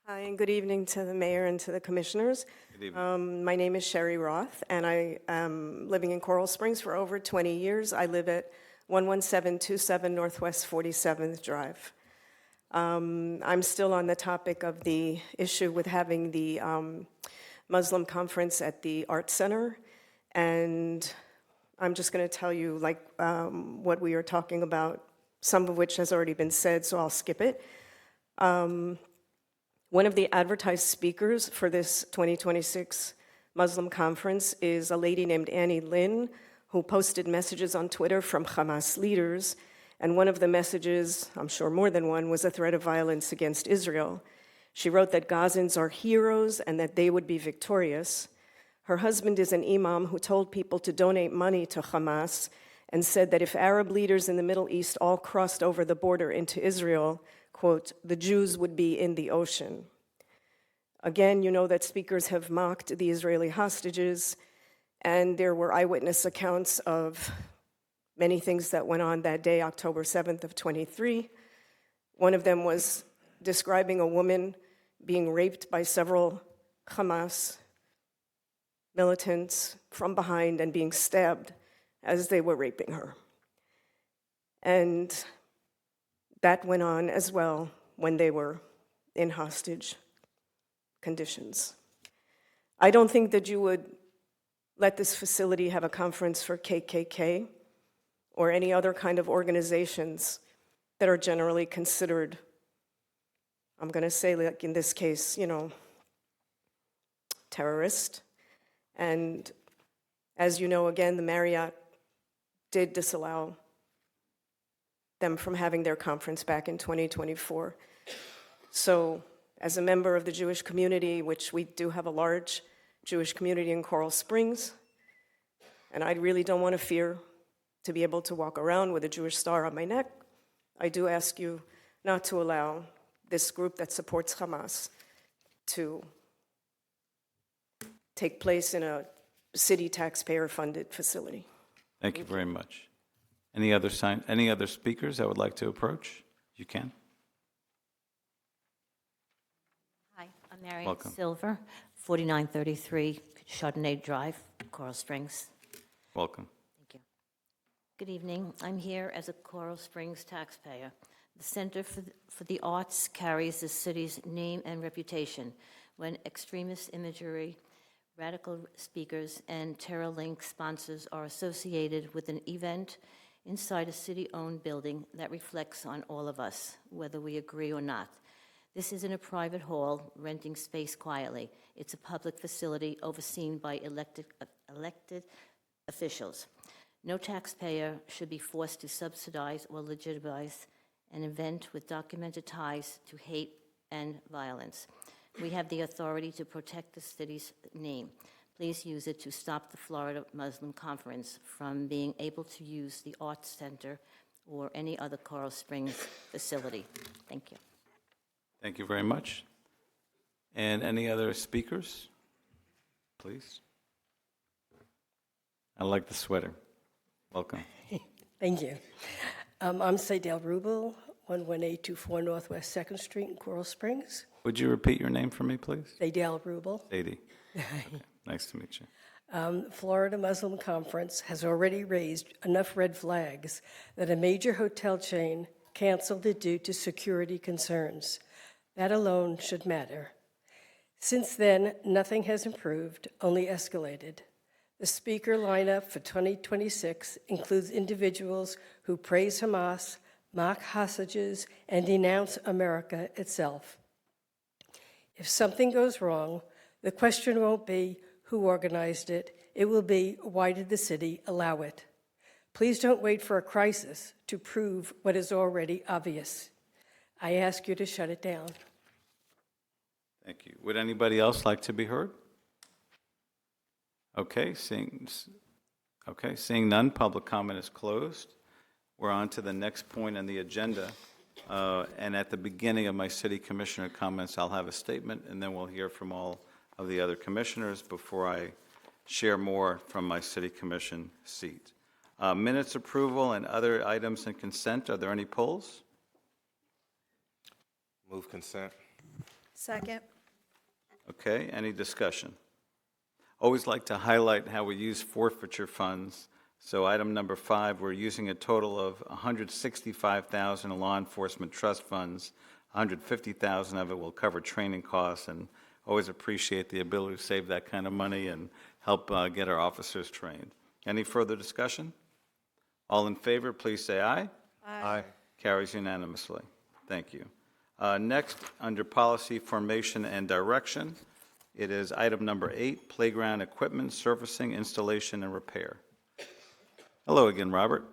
Hi, and good evening to the mayor and to the commissioners. Good evening. My name is Sherry Roth, and I am living in Coral Springs for over 20 years. I live at 11727 Northwest 47th Drive. I'm still on the topic of the issue with having the Muslim conference at the Art Center, and I'm just going to tell you what we are talking about, some of which has already been said, so I'll skip it. One of the advertised speakers for this 2026 Muslim conference is a lady named Annie Lynn, who posted messages on Twitter from Hamas leaders. And one of the messages, I'm sure more than one, was a threat of violence against Israel. She wrote that Gazans are heroes and that they would be victorious. Her husband is an imam who told people to donate money to Hamas and said that if Arab leaders in the Middle East all crossed over the border into Israel, quote, the Jews would be in the ocean. Again, you know that speakers have mocked the Israeli hostages, and there were eyewitness accounts of many things that went on that day, October 7th of 23. One of them was describing a woman being raped by several Hamas militants from behind and being stabbed as they were raping her. And that went on as well when they were in hostage conditions. I don't think that you would let this facility have a conference for KKK or any other kind of organizations that are generally considered, I'm going to say, like in this case, terrorist. And as you know, again, the Marriott did disallow them from having their conference back in 2024. So as a member of the Jewish community, which we do have a large Jewish community in Coral Springs, and I really don't want to fear to be able to walk around with a Jewish star on my neck, I do ask you not to allow this group that supports Hamas to take place in a city taxpayer-funded facility. Thank you very much. Any other speakers that would like to approach? You can. Hi, I'm Marion Welcome. Silver, 4933 Chardonnay Drive, Coral Springs. Welcome. Thank you. Good evening. I'm here as a Coral Springs taxpayer. The Center for the Arts carries the city's name and reputation when extremist imagery, radical speakers, and terror-linked sponsors are associated with an event inside a city-owned building that reflects on all of us, whether we agree or not. This isn't a private hall renting space quietly. It's a public facility overseen by elected officials. No taxpayer should be forced to subsidize or legitimize an event with documented ties to hate and violence. We have the authority to protect the city's name. Please use it to stop the Florida Muslim Conference from being able to use the Arts Center or any other Coral Springs facility. Thank you. Thank you very much. And any other speakers? Please. I like the sweater. Welcome. Thank you. I'm Sadell Rubel, 11824 Northwest 2nd Street in Coral Springs. Would you repeat your name for me, please? Sadell Rubel. Sadie. Okay. Nice to meet you. Florida Muslim Conference has already raised enough red flags that a major hotel chain canceled it due to security concerns. That alone should matter. Since then, nothing has improved, only escalated. The speaker lineup for 2026 includes individuals who praise Hamas, mock hostages, and denounce America itself. If something goes wrong, the question won't be who organized it. It will be, why did the city allow it? Please don't wait for a crisis to prove what is already obvious. I ask you to shut it down. Thank you. Would anybody else like to be heard? Okay, seeing none, public comment is closed. We're on to the next point on the agenda. And at the beginning of my city commissioner comments, I'll have a statement, and then we'll hear from all of the other commissioners before I share more from my city commission seat. Minutes approval and other items in consent. Are there any polls? Move consent. Second. Okay, any discussion? Always like to highlight how we use forfeiture funds. So item number 5, we're using a total of $165,000 in law enforcement trust funds. $150,000 of it will cover training costs, and always appreciate the ability to save that kind of money and help get our officers trained. Any further discussion? All in favor, please say aye. Aye. Carries unanimously. Thank you. Next, under policy formation and direction, it is item number 8, playground equipment servicing, installation, and repair. Hello again, Robert.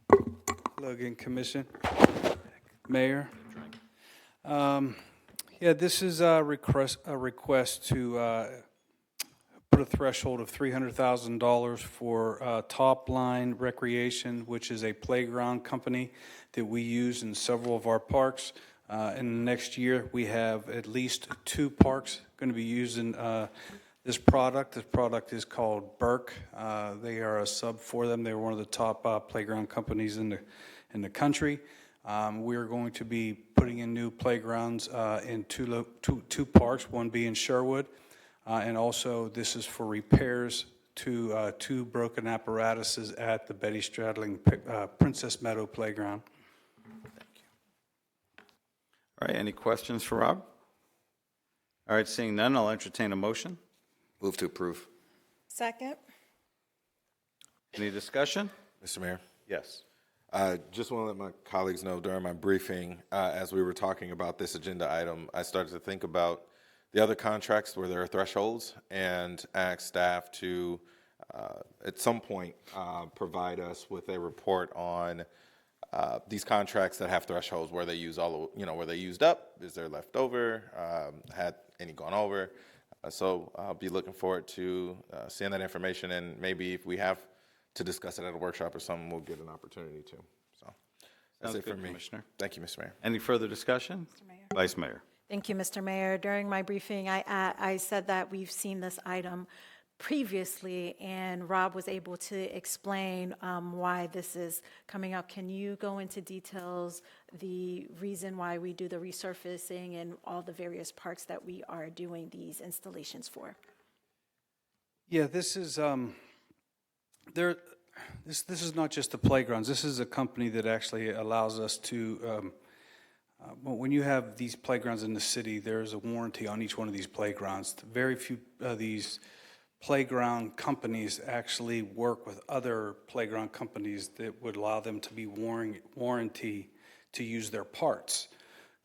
Hello again, Commission, Mayor. Yeah, this is a request to put a threshold of $300,000 for Top Line Recreation, which is a playground company that we use in several of our parks. In the next year, we have at least 2 parks going to be using this product. This product is called Burke. They are a sub for them. They're one of the top playground companies in the country. We're going to be putting in new playgrounds in two parks, one being Sherwood, and also this is for repairs to 2 broken apparatuses at the Betty Stradling Princess Meadow Playground. All right, any questions for Rob? All right, seeing none, I'll entertain a motion. Move to approve. Second. Any discussion? Mr. Mayor? Yes. Just want to let my colleagues know during my briefing, as we were talking about this agenda item, I started to think about the other contracts where there are thresholds and ask staff to, at some point, provide us with a report on these contracts that have thresholds where they use where they used up, is there left over, had any gone over. So I'll be looking forward to seeing that information, and maybe if we have to discuss it at a workshop or something, we'll get an opportunity to. So that's Sounds it for good, me. Commissioner. Thank you, Mr. Mayor. Any further discussion? Vice Mayor. Thank you, Mr. Mayor. During my briefing, I said that we've seen this item previously, and Rob was able to explain why this is coming up. Can you go into details, the reason why we do the resurfacing and all the various parks that we are doing these installations for? Yeah, this is this is not just the playgrounds. This is a company that actually allows us to. When you have these playgrounds in the city, there is a warranty on each one of these playgrounds. Very few of these playground companies actually work with other playground companies that would allow them to be warranty to use their parts.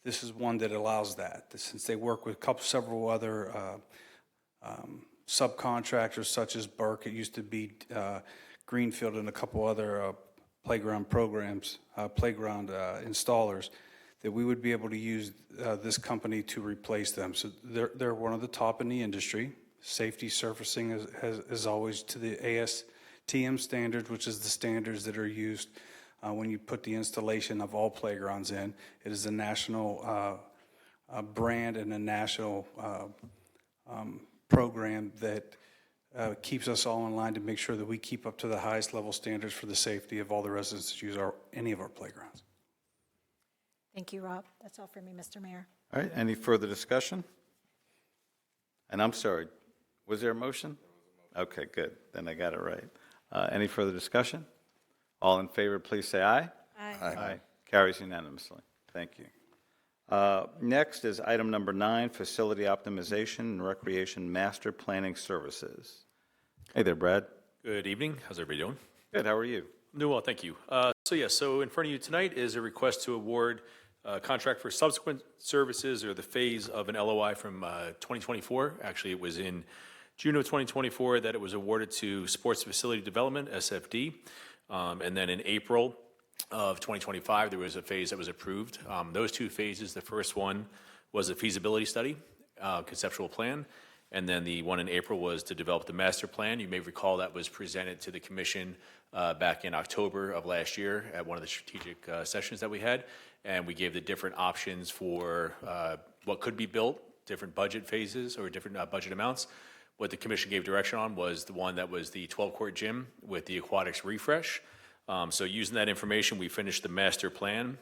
This is one that allows that, since they work with several other subcontractors such as Burke. It used to be Greenfield and a couple other playground programs, playground installers, that we would be able to use this company to replace them. So they're one of the top in the industry. Safety surfacing is always to the ASTM standards, which is the standards that are used when you put the installation of all playgrounds in. It is a national brand and a national program that keeps us all in line to make sure that we keep up to the highest level standards for the safety of all the residents that use any of our playgrounds. Thank you, Rob. That's all for me, Mr. Mayor. All right, any further discussion? And I'm sorry, was there a motion? Okay, good. Then I got it right. Any further discussion? All in favor, please say aye. Aye. Aye. Carries unanimously. Thank you. Next is item number 9, facility optimization and recreation master planning services. Hey there, Brad. Good evening. How's everybody doing? Good. How are you? I'm doing well, thank you. So in front of you tonight is a request to award contract for subsequent services or the phase of an LOI from 2024. Actually, it was in June of 2024 that it was awarded to Sports Facility Development, SFD. And then in April of 2025, there was a phase that was approved. Those two phases, the first one was a feasibility study, conceptual plan. And then the one in April was to develop the master plan. You may recall that was presented to the commission back in October of last year at one of the strategic sessions that we had. And we gave the different options for what could be built, different budget phases or different budget amounts. What the commission gave direction on was the one that was the 12-court gym with the aquatics refresh. So using that information, we finished the master plan,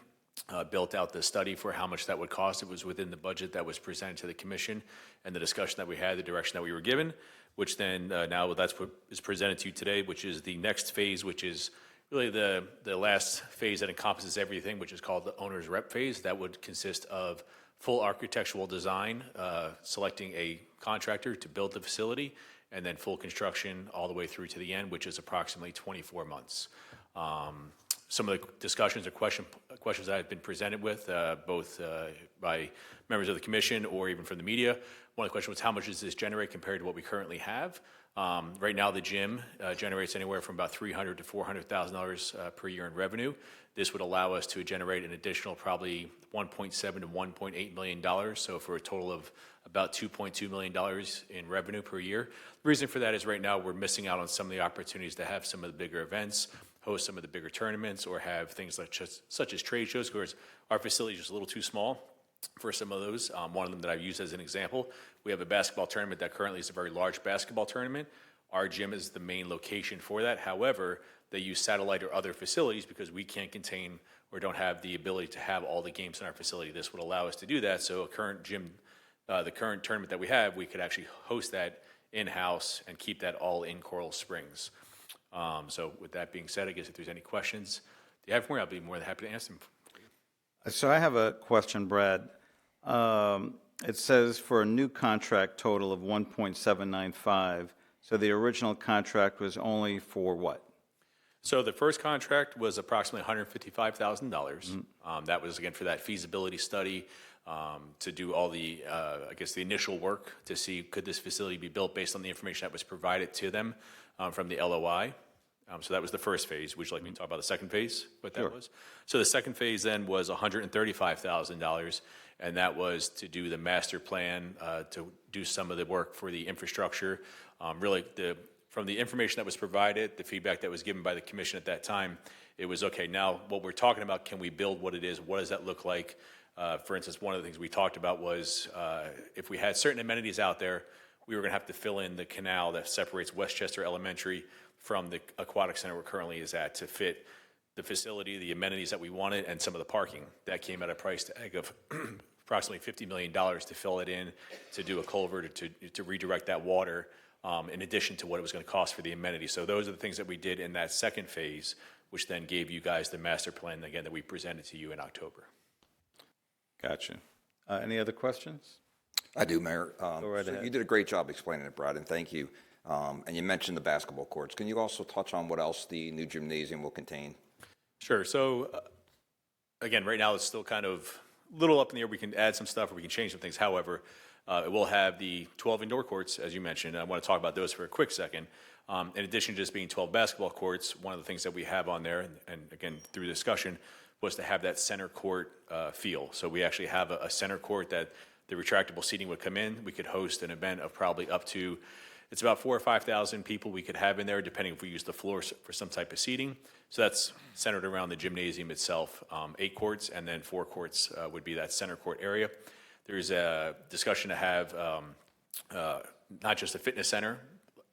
built out the study for how much that would cost. It was within the budget that was presented to the commission and the discussion that we had, the direction that we were given, which then now that's what is presented to you today, which is the next phase, which is really the last phase that encompasses everything, which is called the owner's rep phase. That would consist of full architectural design, selecting a contractor to build the facility, and then full construction all the way through to the end, which is approximately 24 months. Some of the discussions or questions that I've been presented with, both by members of the commission or even from the media, one of the questions was how much does this generate compared to what we currently have? Right now, the gym generates anywhere from about $300,000 to $400,000 per year in revenue. This would allow us to generate an additional probably $1.7 to $1.8 million, so for a total of about $2.2 million in revenue per year. The reason for that is right now we're missing out on some of the opportunities to have some of the bigger events, host some of the bigger tournaments, or have things such as trade shows, because our facility is just a little too small for some of those. One of them that I've used as an example, we have a basketball tournament that currently is a very large basketball tournament. Our gym is the main location for that. However, they use satellite or other facilities because we can't contain or don't have the ability to have all the games in our facility. This would allow us to do that. So a current gym, the current tournament that we have, we could actually host that in-house and keep that all in Coral Springs. So with that being said, I guess if there's any questions you have for me, I'll be more than happy to answer them. So I have a question, Brad. It says for a new contract total of 1.795. So the original contract was only for what? So the first contract was approximately $155,000. That was, again, for that feasibility study to do all the, I guess, the initial work to see could this facility be built based on the information that was provided to them from the LOI. So that was the first phase. Would you like me to talk about the second phase, what that was? So the second phase then was $135,000, and that was to do the master plan, to do some of the work for the infrastructure. Really, from the information that was provided, the feedback that was given by the commission at that time, it was, okay, now what we're talking about, can we build what it is? What does that look like? For instance, one of the things we talked about was if we had certain amenities out there, we were going to have to fill in the canal that separates Westchester Elementary from the aquatic center where currently is at to fit the facility, the amenities that we wanted, and some of the parking. That came at a price tag of approximately $50 million to fill it in, to do a culvert, to redirect that water, in addition to what it was going to cost for the amenities. So those are the things that we did in that second phase, which then gave you guys the master plan, again, that we presented to you in October. Gotcha. Any other questions? I do, Mayor. Go right So ahead. you did a great job explaining it, Brad, and thank you. And you mentioned the basketball courts. Can you also touch on what else the new gymnasium will contain? Sure. So, again, right now it's still kind of a little up in the air. We can add some stuff or we can change some things. However, it will have the 12 indoor courts, as you mentioned. I want to talk about those for a quick second. In addition to just being 12 basketball courts, one of the things that we have on there, and again, through discussion, was to have that center court feel. So we actually have a center court that the retractable seating would come in. We could host an event of probably up to, it's about 4,000 or 5,000 people we could have in there, depending if we use the floor for some type of seating. So that's centered around the gymnasium itself. 8 courts, and then 4 courts would be that center court area. There's a discussion to have not just a fitness center,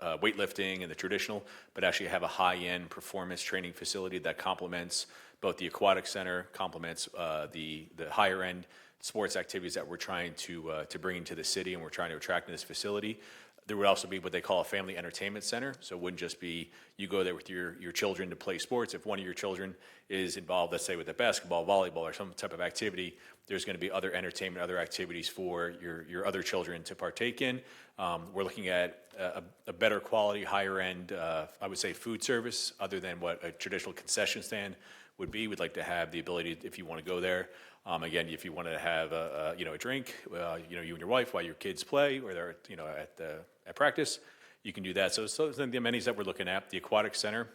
weightlifting and the traditional, but actually have a high-end performance training facility that complements both the aquatic center, complements the higher-end sports activities that we're trying to bring into the city and we're trying to attract in this facility. There would also be what they call a family entertainment center. So it wouldn't just be you go there with your children to play sports. If one of your children is involved, let's say with a basketball, volleyball, or some type of activity, there's going to be other entertainment, other activities for your other children to partake in. We're looking at a better quality, higher end, I would say, food service, other than what a traditional concession stand would be. We'd like to have the ability, if you want to go there, again, if you want to have a drink, you and your wife while your kids play, or they're at practice, you can do that. So the amenities that we're looking at, the aquatic center,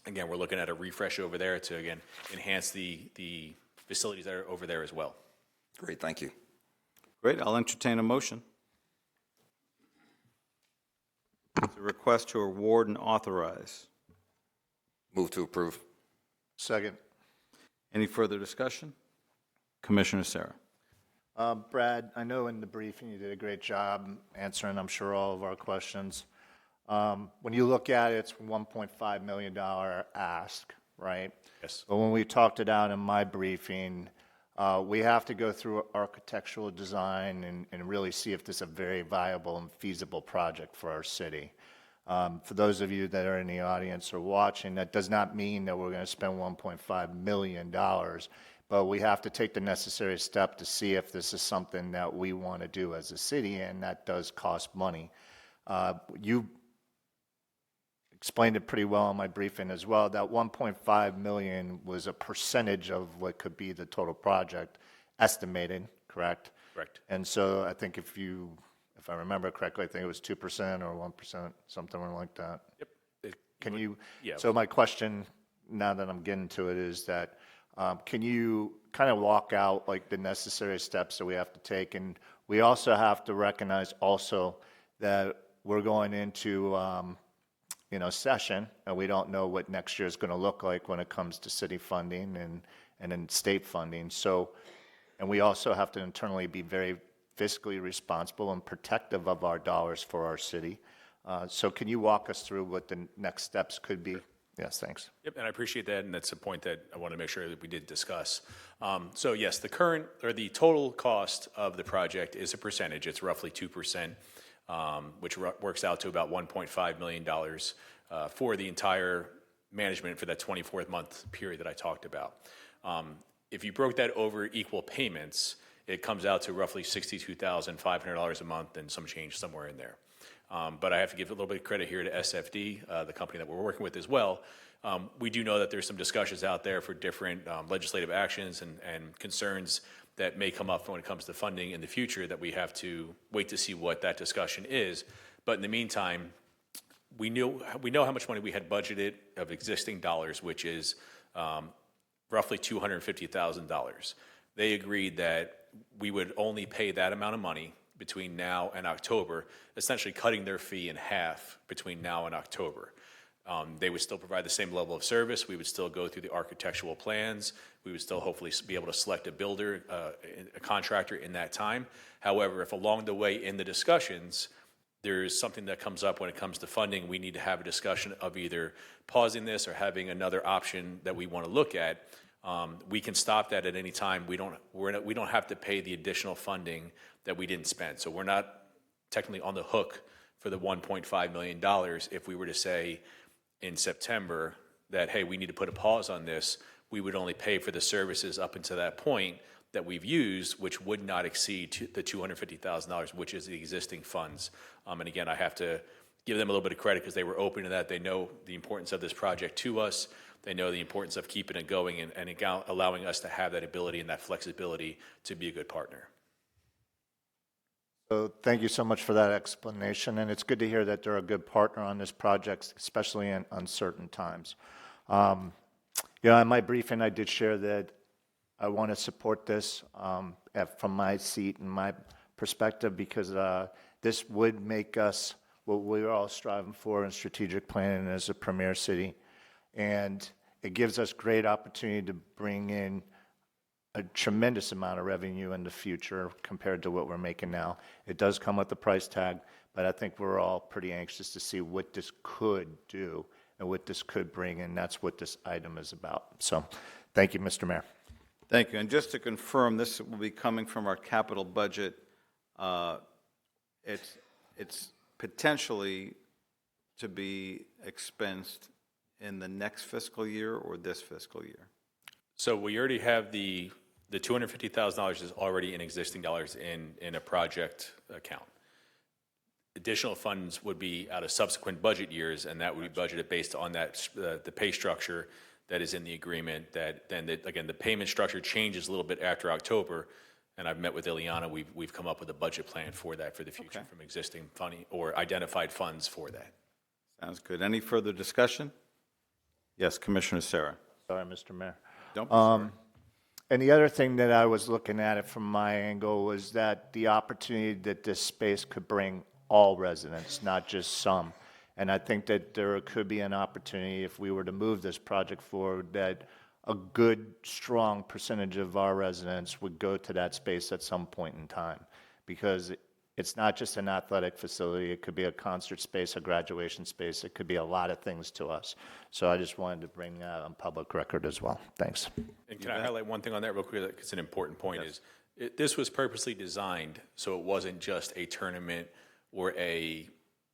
again, we're looking at a refresh over there to again enhance the facilities that are over there as well. Great, thank you. Great, I'll entertain a motion. It's a request to award and authorize. Move to approve. Second. Any further discussion? Commissioner Sarah. Brad, I know in the briefing you did a great job answering, I'm sure, all of our questions. When you look at it, it's $1.5 million ask, right? Yes. But when we talked it out in my briefing, we have to go through architectural design and really see if this is a very viable and feasible project for our city. For those of you that are in the audience or watching, that does not mean that we're going to spend $1.5 million, but we have to take the necessary step to see if this is something that we want to do as a city, and that does cost money. You explained it pretty well in my briefing as well. That 1.5 million was a percentage of what could be the total project estimated, correct? Correct. And so I think if I remember correctly, I think it was 2% or 1%, something like that. Yep. Can you? Yeah. So my question, now that I'm getting to it, is that can you kind of walk out like the necessary steps that we have to take? And we also have to recognize also that we're going into session, and we don't know what next year is going to look like when it comes to city funding and then state funding. So, and we also have to internally be very fiscally responsible and protective of our dollars for our city. So can you walk us through what the next steps could be? Yes, thanks. Yep, and I appreciate that, and that's a point that I want to make sure that we did discuss. So yes, the total cost of the project is a percentage. It's roughly 2%, which works out to about $1.5 million for the entire management for that 24th month period that I talked about. If you broke that over equal payments, it comes out to roughly $62,500 a month and some change somewhere in there. But I have to give a little bit of credit here to SFD, the company that we're working with as well. We do know that there's some discussions out there for different legislative actions and concerns that may come up when it comes to funding in the future that we have to wait to see what that discussion is. But in the meantime, we know how much money we had budgeted of existing dollars, which is roughly $250,000. They agreed that we would only pay that amount of money between now and October, essentially cutting their fee in half between now and October. They would still provide the same level of service. We would still go through the architectural plans. We would still hopefully be able to select a builder, a contractor in that time. However, if along the way in the discussions, there's something that comes up when it comes to funding, we need to have a discussion of either pausing this or having another option that we want to look at. We can stop that at any time. We don't have to pay the additional funding that we didn't spend. So we're not technically on the hook for the $1.5 million if we were to say in September that, hey, we need to put a pause on this. We would only pay for the services up until that point that we've used, which would not exceed the $250,000, which is the existing funds. And again, I have to give them a little bit of credit because they were open to that. They know the importance of this project to us. They know the importance of keeping it going and allowing us to have that ability and that flexibility to be a good partner. So thank you so much for that explanation, and it's good to hear that they're a good partner on this project, especially in uncertain times. In my briefing, I did share that I want to support this from my seat and my perspective because this would make us what we're all striving for in strategic planning as a premier city. And it gives us great opportunity to bring in a tremendous amount of revenue in the future compared to what we're making now. It does come with the price tag, but I think we're all pretty anxious to see what this could do and what this could bring, and that's what this item is about. So thank you, Mr. Mayor. Thank you. And just to confirm, this will be coming from our capital budget. It's potentially to be expensed in the next fiscal year or this fiscal year? So we already have the $250,000 is already in existing dollars in a project account. Additional funds would be out of subsequent budget years, and that would be budgeted based on that the pay structure that is in the agreement. That then, again, the payment structure changes a little bit after October, and I've met with Ileana. We've come up with a budget plan for that for the future from existing funding or identified funds for that. Sounds good. Any further discussion? Yes, Commissioner Sarah. Sorry, Mr. Mayor. Don't be sorry. And the other thing that I was looking at it from my angle was that the opportunity that this space could bring all residents, not just some. And I think that there could be an opportunity if we were to move this project forward that a good, strong percentage of our residents would go to that space at some point in time. Because it's not just an athletic facility, it could be a concert space, a graduation space, it could be a lot of things to us. So I just wanted to bring that on public record as well. Thanks. And can I highlight one thing on that real quick? Because it's an important point. This was purposely designed so it wasn't just a tournament or a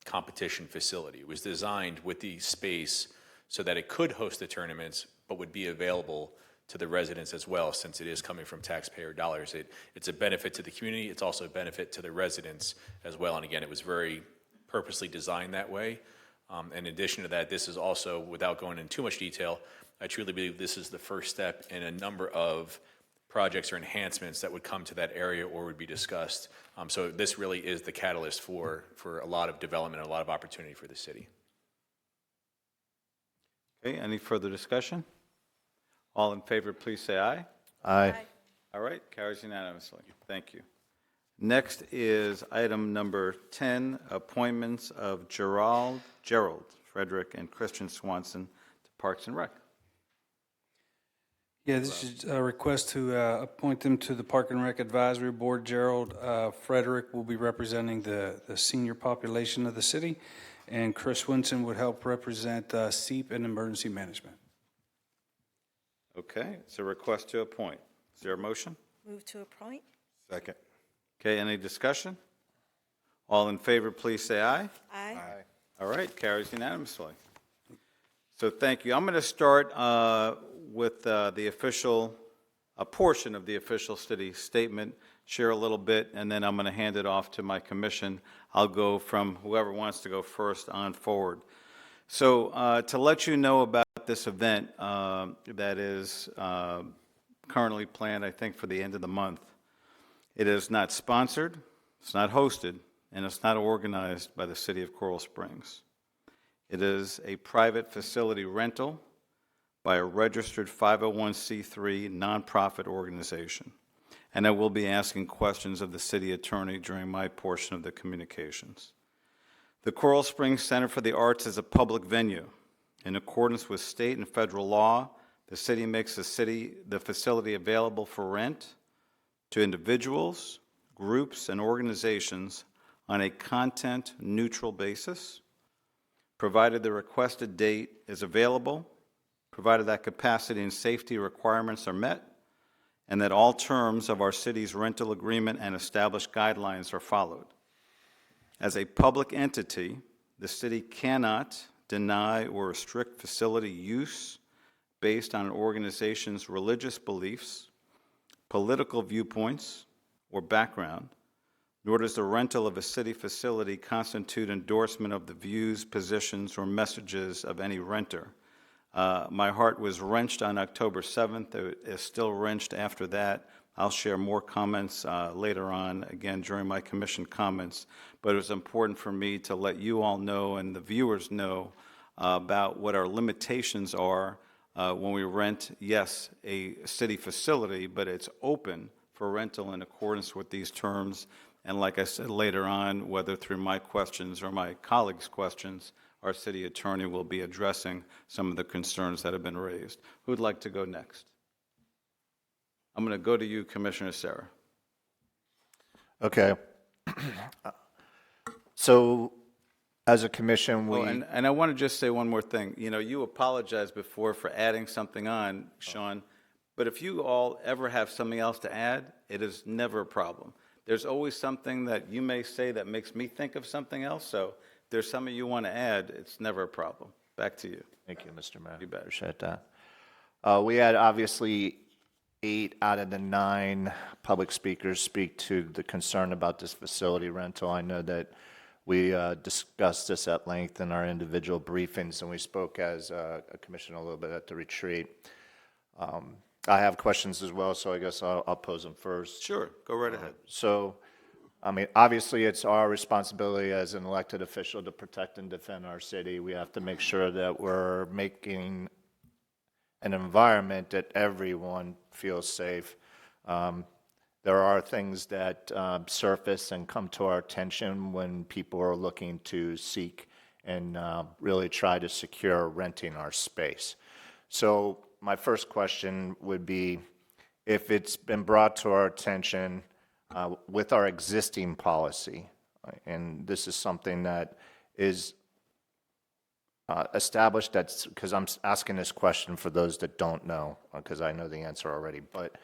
competition facility. It was designed with the space so that it could host the tournaments, but would be available to the residents as well, since it is coming from taxpayer dollars. It's a benefit to the community. It's also a benefit to the residents as well. And again, it was very purposely designed that way. In addition to that, this is also, without going into too much detail, I truly believe this is the first step in a number of projects or enhancements that would come to that area or would be discussed. So this really is the catalyst for a lot of development and a lot of opportunity for the city. Okay, any further discussion? All in favor, please say aye. Aye. All right, carries unanimously. Thank you. Next is item number 10, appointments of Gerald, Frederick, and Christian Swanson to Parks and Rec. Yeah, this is a request to appoint them to the Park and Rec Advisory Board. Gerald Frederick will be representing the senior population of the city, and Chris Swinson would help represent SEEP and emergency management. Okay, it's a request to appoint. Is there a motion? Move to appoint. Second. Okay, any discussion? All in favor, please say aye. Aye. All right, carries unanimously. So thank you. I'm going to start with the official, a portion of the official city statement, share a little bit, and then I'm going to hand it off to my commission. I'll go from whoever wants to go first on forward. So to let you know about this event that is currently planned, I think, for the end of the month. It is not sponsored, it's not hosted, and it's not organized by the City of Coral Springs. It is a private facility rental by a registered 501c3 nonprofit organization. And I will be asking questions of the city attorney during my portion of the communications. The Coral Springs Center for the Arts is a public venue. In accordance with state and federal law, the city makes the facility available for rent to individuals, groups, and organizations on a content-neutral basis, provided the requested date is available, provided that capacity and safety requirements are met, and that all terms of our city's rental agreement and established guidelines are followed. As a public entity, the city cannot deny or restrict facility use based on an organization's religious beliefs, political viewpoints, or background, nor does the rental of a city facility constitute endorsement of the views, positions, or messages of any renter. My heart was wrenched on October 7th. It is still wrenched after that. I'll share more comments later on, again, during my commission comments. But it was important for me to let you all know and the viewers know about what our limitations are when we rent, yes, a city facility, but it's open for rental in accordance with these terms. And like I said later on, whether through my questions or my colleagues' questions, our city attorney will be addressing some of the concerns that have been raised. Who would like to go next? I'm going to go to you, Commissioner Sarah. Okay. So, as a commission, we... And I want to just say one more thing. You know, you apologized before for adding something on, Sean, but if you all ever have something else to add, it is never a problem. there's always something that you may say that makes me think of something else. So if there's something you want to add, it's never a problem. Back to you. Thank you, Mr. Mayor. You bet. Appreciate that. We had obviously 8 out of the 9 public speakers speak to the concern about this facility rental. I know that we discussed this at length in our individual briefings, and we spoke as a commission a little bit at the retreat. I have questions as well, so I guess I'll pose them first. Sure, go right ahead. So, I mean, obviously, it's our responsibility as an elected official to protect and defend our city. We have to make sure that we're making an environment that everyone feels safe. There are things that surface and come to our attention when people are looking to seek and really try to secure renting our space. So my first question would be, if it's been brought to our attention with our existing policy, and this is something that is established, that's because I'm asking this question for those that don't know, because I know the answer already, but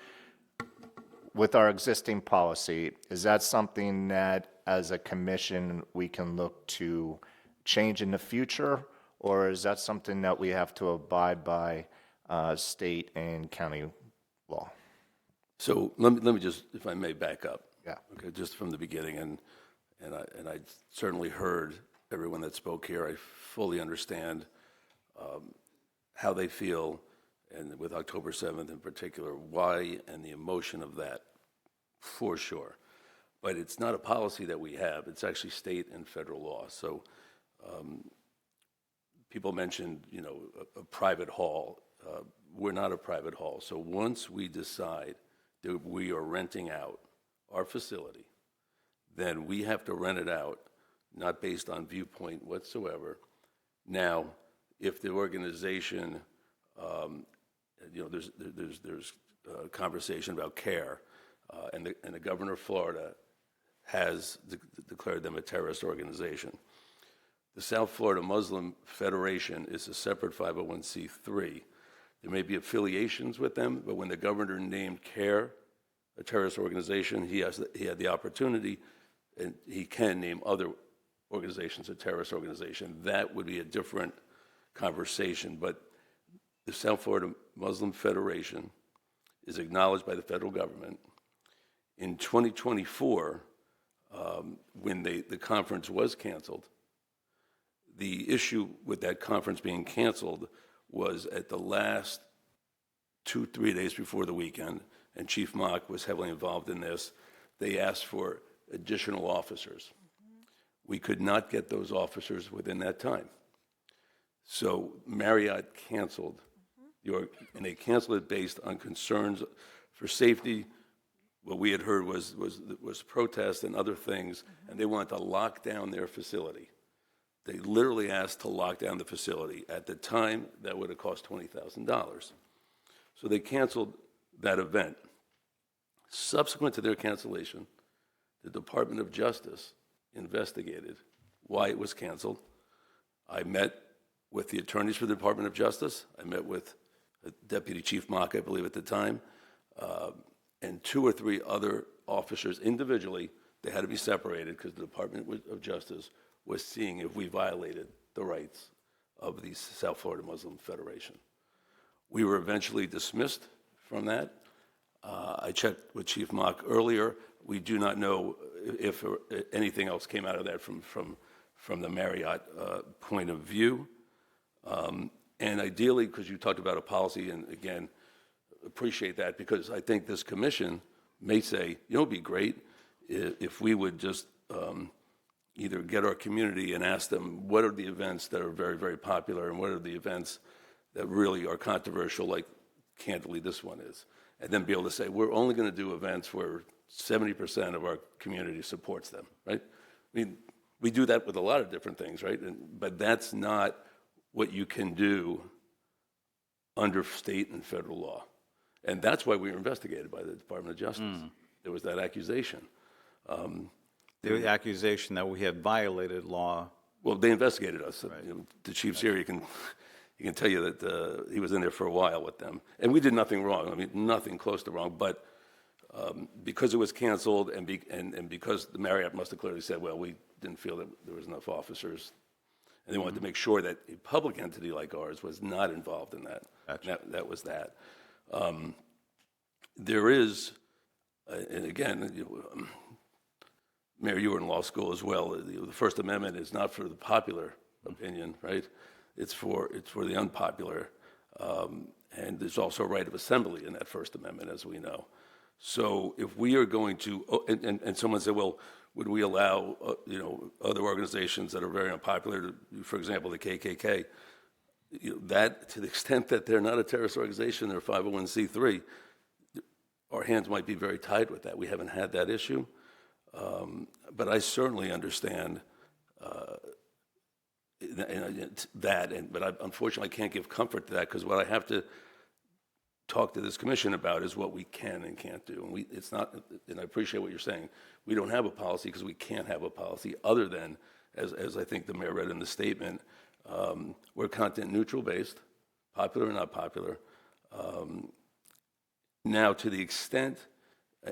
with our existing policy, is that something that as a commission we can look to change in the future, or is that something that we have to abide by state and county law? So let me just, if I may, back up. Yeah. Okay, just from the beginning, and I certainly heard everyone that spoke here. I fully understand how they feel, and with October 7th in particular, why and the emotion of that, for sure. But it's not a policy that we have. It's actually state and federal law. So people mentioned, a private hall. We're not a private hall. So once we decide that we are renting out our facility, then we have to rent it out, not based on viewpoint whatsoever. Now, if the organization, there's conversation about CARE, and the governor of Florida has declared them a terrorist organization. The South Florida Muslim Federation is a separate 501c3. There may be affiliations with them, but when the governor named CARE a terrorist organization, he had the opportunity, and he can name other organizations a terrorist organization. That would be a different conversation. But the South Florida Muslim Federation is acknowledged by the federal government. In 2024, when the conference was canceled, the issue with that conference being canceled was at the last 2-3 days before the weekend, and Chief Mock was heavily involved in this. They asked for additional officers. We could not get those officers within that time. So Marriott canceled, and they canceled it based on concerns for safety. What we had heard was protests and other things, and they wanted to lock down their facility. They literally asked to lock down the facility. At the time, that would have cost $20,000. So they canceled that event. Subsequent to their cancellation, the Department of Justice investigated why it was canceled. I met with the attorneys for the Department of Justice. I met with Deputy Chief Mock, I believe at the time, and 2 or 3 other officers individually. They had to be separated because the Department of Justice was seeing if we violated the rights of the South Florida Muslim Federation. We were eventually dismissed from that. I checked with Chief Mock earlier. We do not know if anything else came out of that from the Marriott point of view. And ideally, because you talked about a policy, and again, appreciate that, because I think this commission may say, it'd be great if we would just either get our community and ask them what are the events that are very, very popular and what are the events that really are controversial, like candidly this one is, and then be able to say, we're only going to do events where 70% of our community supports them, right? I mean, we do that with a lot of different things, right? But that's not what you can do under state and federal law. And that's why we were investigated by the Department of Justice. There was that accusation. The accusation that we had violated law. Well, they investigated us. Right. The chief's here. He can tell you that he was in there for a while with them. And we did nothing wrong. I mean, nothing close to wrong. But Because it was canceled and because the Marriott must have clearly said, well, we didn't feel that there was enough officers, and they wanted to make sure that a public entity like ours was not involved in that. That was that. There is, and again, Mayor, you were in law school as well. The First Amendment is not for the popular opinion, right? It's for the unpopular, and there's also a right of assembly in that First Amendment, as we know. So if we are going to, and someone said, well, would we allow other organizations that are very unpopular, for example, the KKK, that to the extent that they're not a terrorist organization, they're a 501c3, our hands might be very tied with that. We haven't had that issue, but I certainly understand that, but I unfortunately can't give comfort to that, because what I have to talk to this commission about is what we can and can't do. And it's not, and I appreciate what you're saying, we don't have a policy because we can't have a policy other than, as I think the mayor read in the statement, we're content neutral based, popular or not popular. Now, to the extent,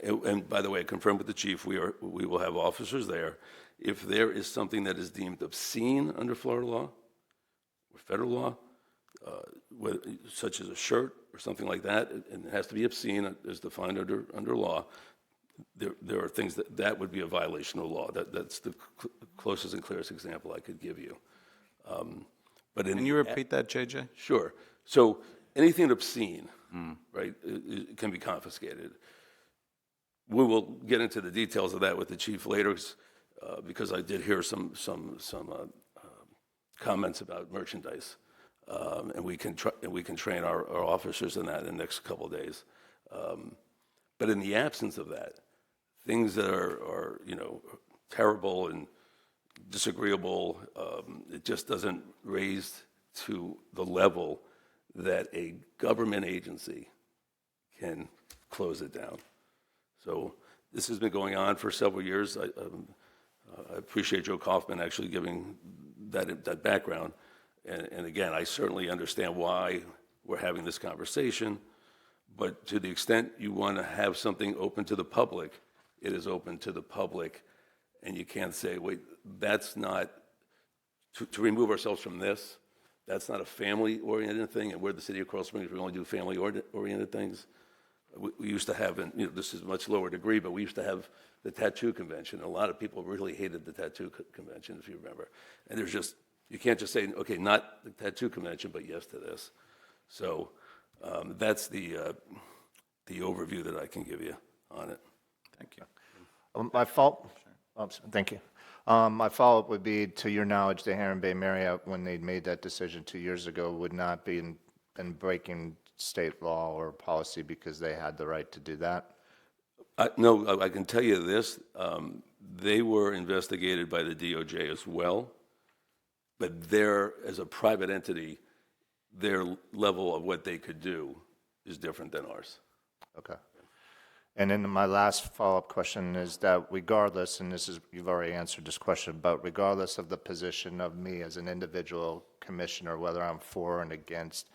and by the way, I confirmed with the chief, we will have officers there. If there is something that is deemed obscene under Florida law or federal law, such as a shirt or something like that, and it has to be obscene as defined under law, there are things that would be a violation of law. That's the closest and clearest example I could give you. But can you repeat that, JJ? Sure. So anything obscene, right, it can be confiscated. We will get into the details of that with the chief later, because I did hear some comments about merchandise, and we can train our officers in that in the next couple of days. But in the absence of that, things that are terrible and disagreeable, it just doesn't raise to the level that a government agency can close it down. So this has been going on for several years. I appreciate Joe Kaufman actually giving that background. And again, I certainly understand why we're having this conversation. But to the extent you want to have something open to the public, it is open to the public. And you can't say, wait, that's not, to remove ourselves from this, that's not a family-oriented thing. And we're the city of Coral Springs, we only do family-oriented things. We used to have, and this is a much lower degree, but we used to have the tattoo convention. A lot of people really hated the tattoo convention, if you remember. And there's just, you can't just say, okay, not the tattoo convention, but yes to this. So that's the overview that I can give you on it. Thank you. Thank you. My follow-up would be, to your knowledge, the Heron Bay Marriott, when they made that decision 2 years ago, would not be in breaking state law or policy because they had the right to do that? No, I can tell you this. They were investigated by the DOJ as well, but as a private entity, their level of what they could do is different than ours. Okay. And then my last follow-up question is that regardless, and you've already answered this question, but regardless of the position of me as an individual commissioner, whether I'm for and against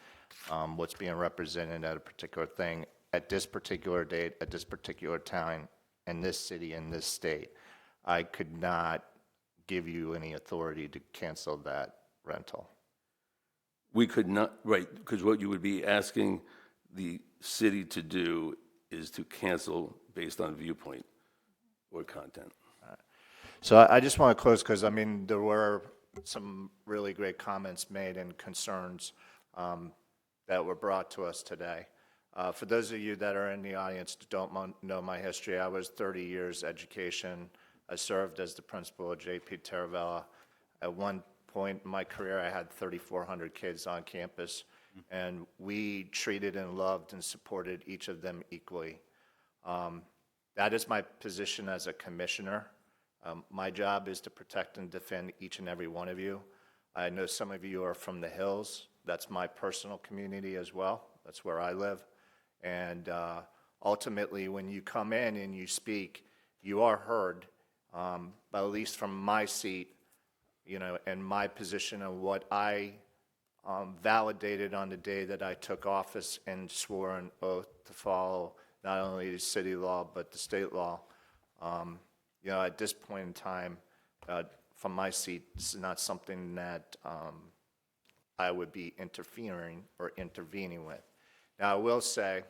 what's being represented at a particular thing, at this particular date, at this particular time, in this city, in this state, I could not give you any authority to cancel that rental. We could not, right, because what you would be asking the city to do is to cancel based on viewpoint or content. So I just want to close because, I mean, there were some really great comments made and concerns that were brought to us today. For those of you that are in the audience that don't know my history, I was 30 years education. I served as the principal at J.P. Taravella. At one point in my career, I had 3,400 kids on campus, and we treated and loved and supported each of them equally. That is my position as a commissioner. My job is to protect and defend each and every one of you. I know some of you are from the Hills. That's my personal community as well. That's where I live. And ultimately, when you come in and you speak, you are heard, but at least from my seat, and my position of what I validated on the day that I took office and swore an oath to follow not only the city law, but the state law. At this point in time, from my seat, this is not something that I would be interfering or intervening with. Now, I will say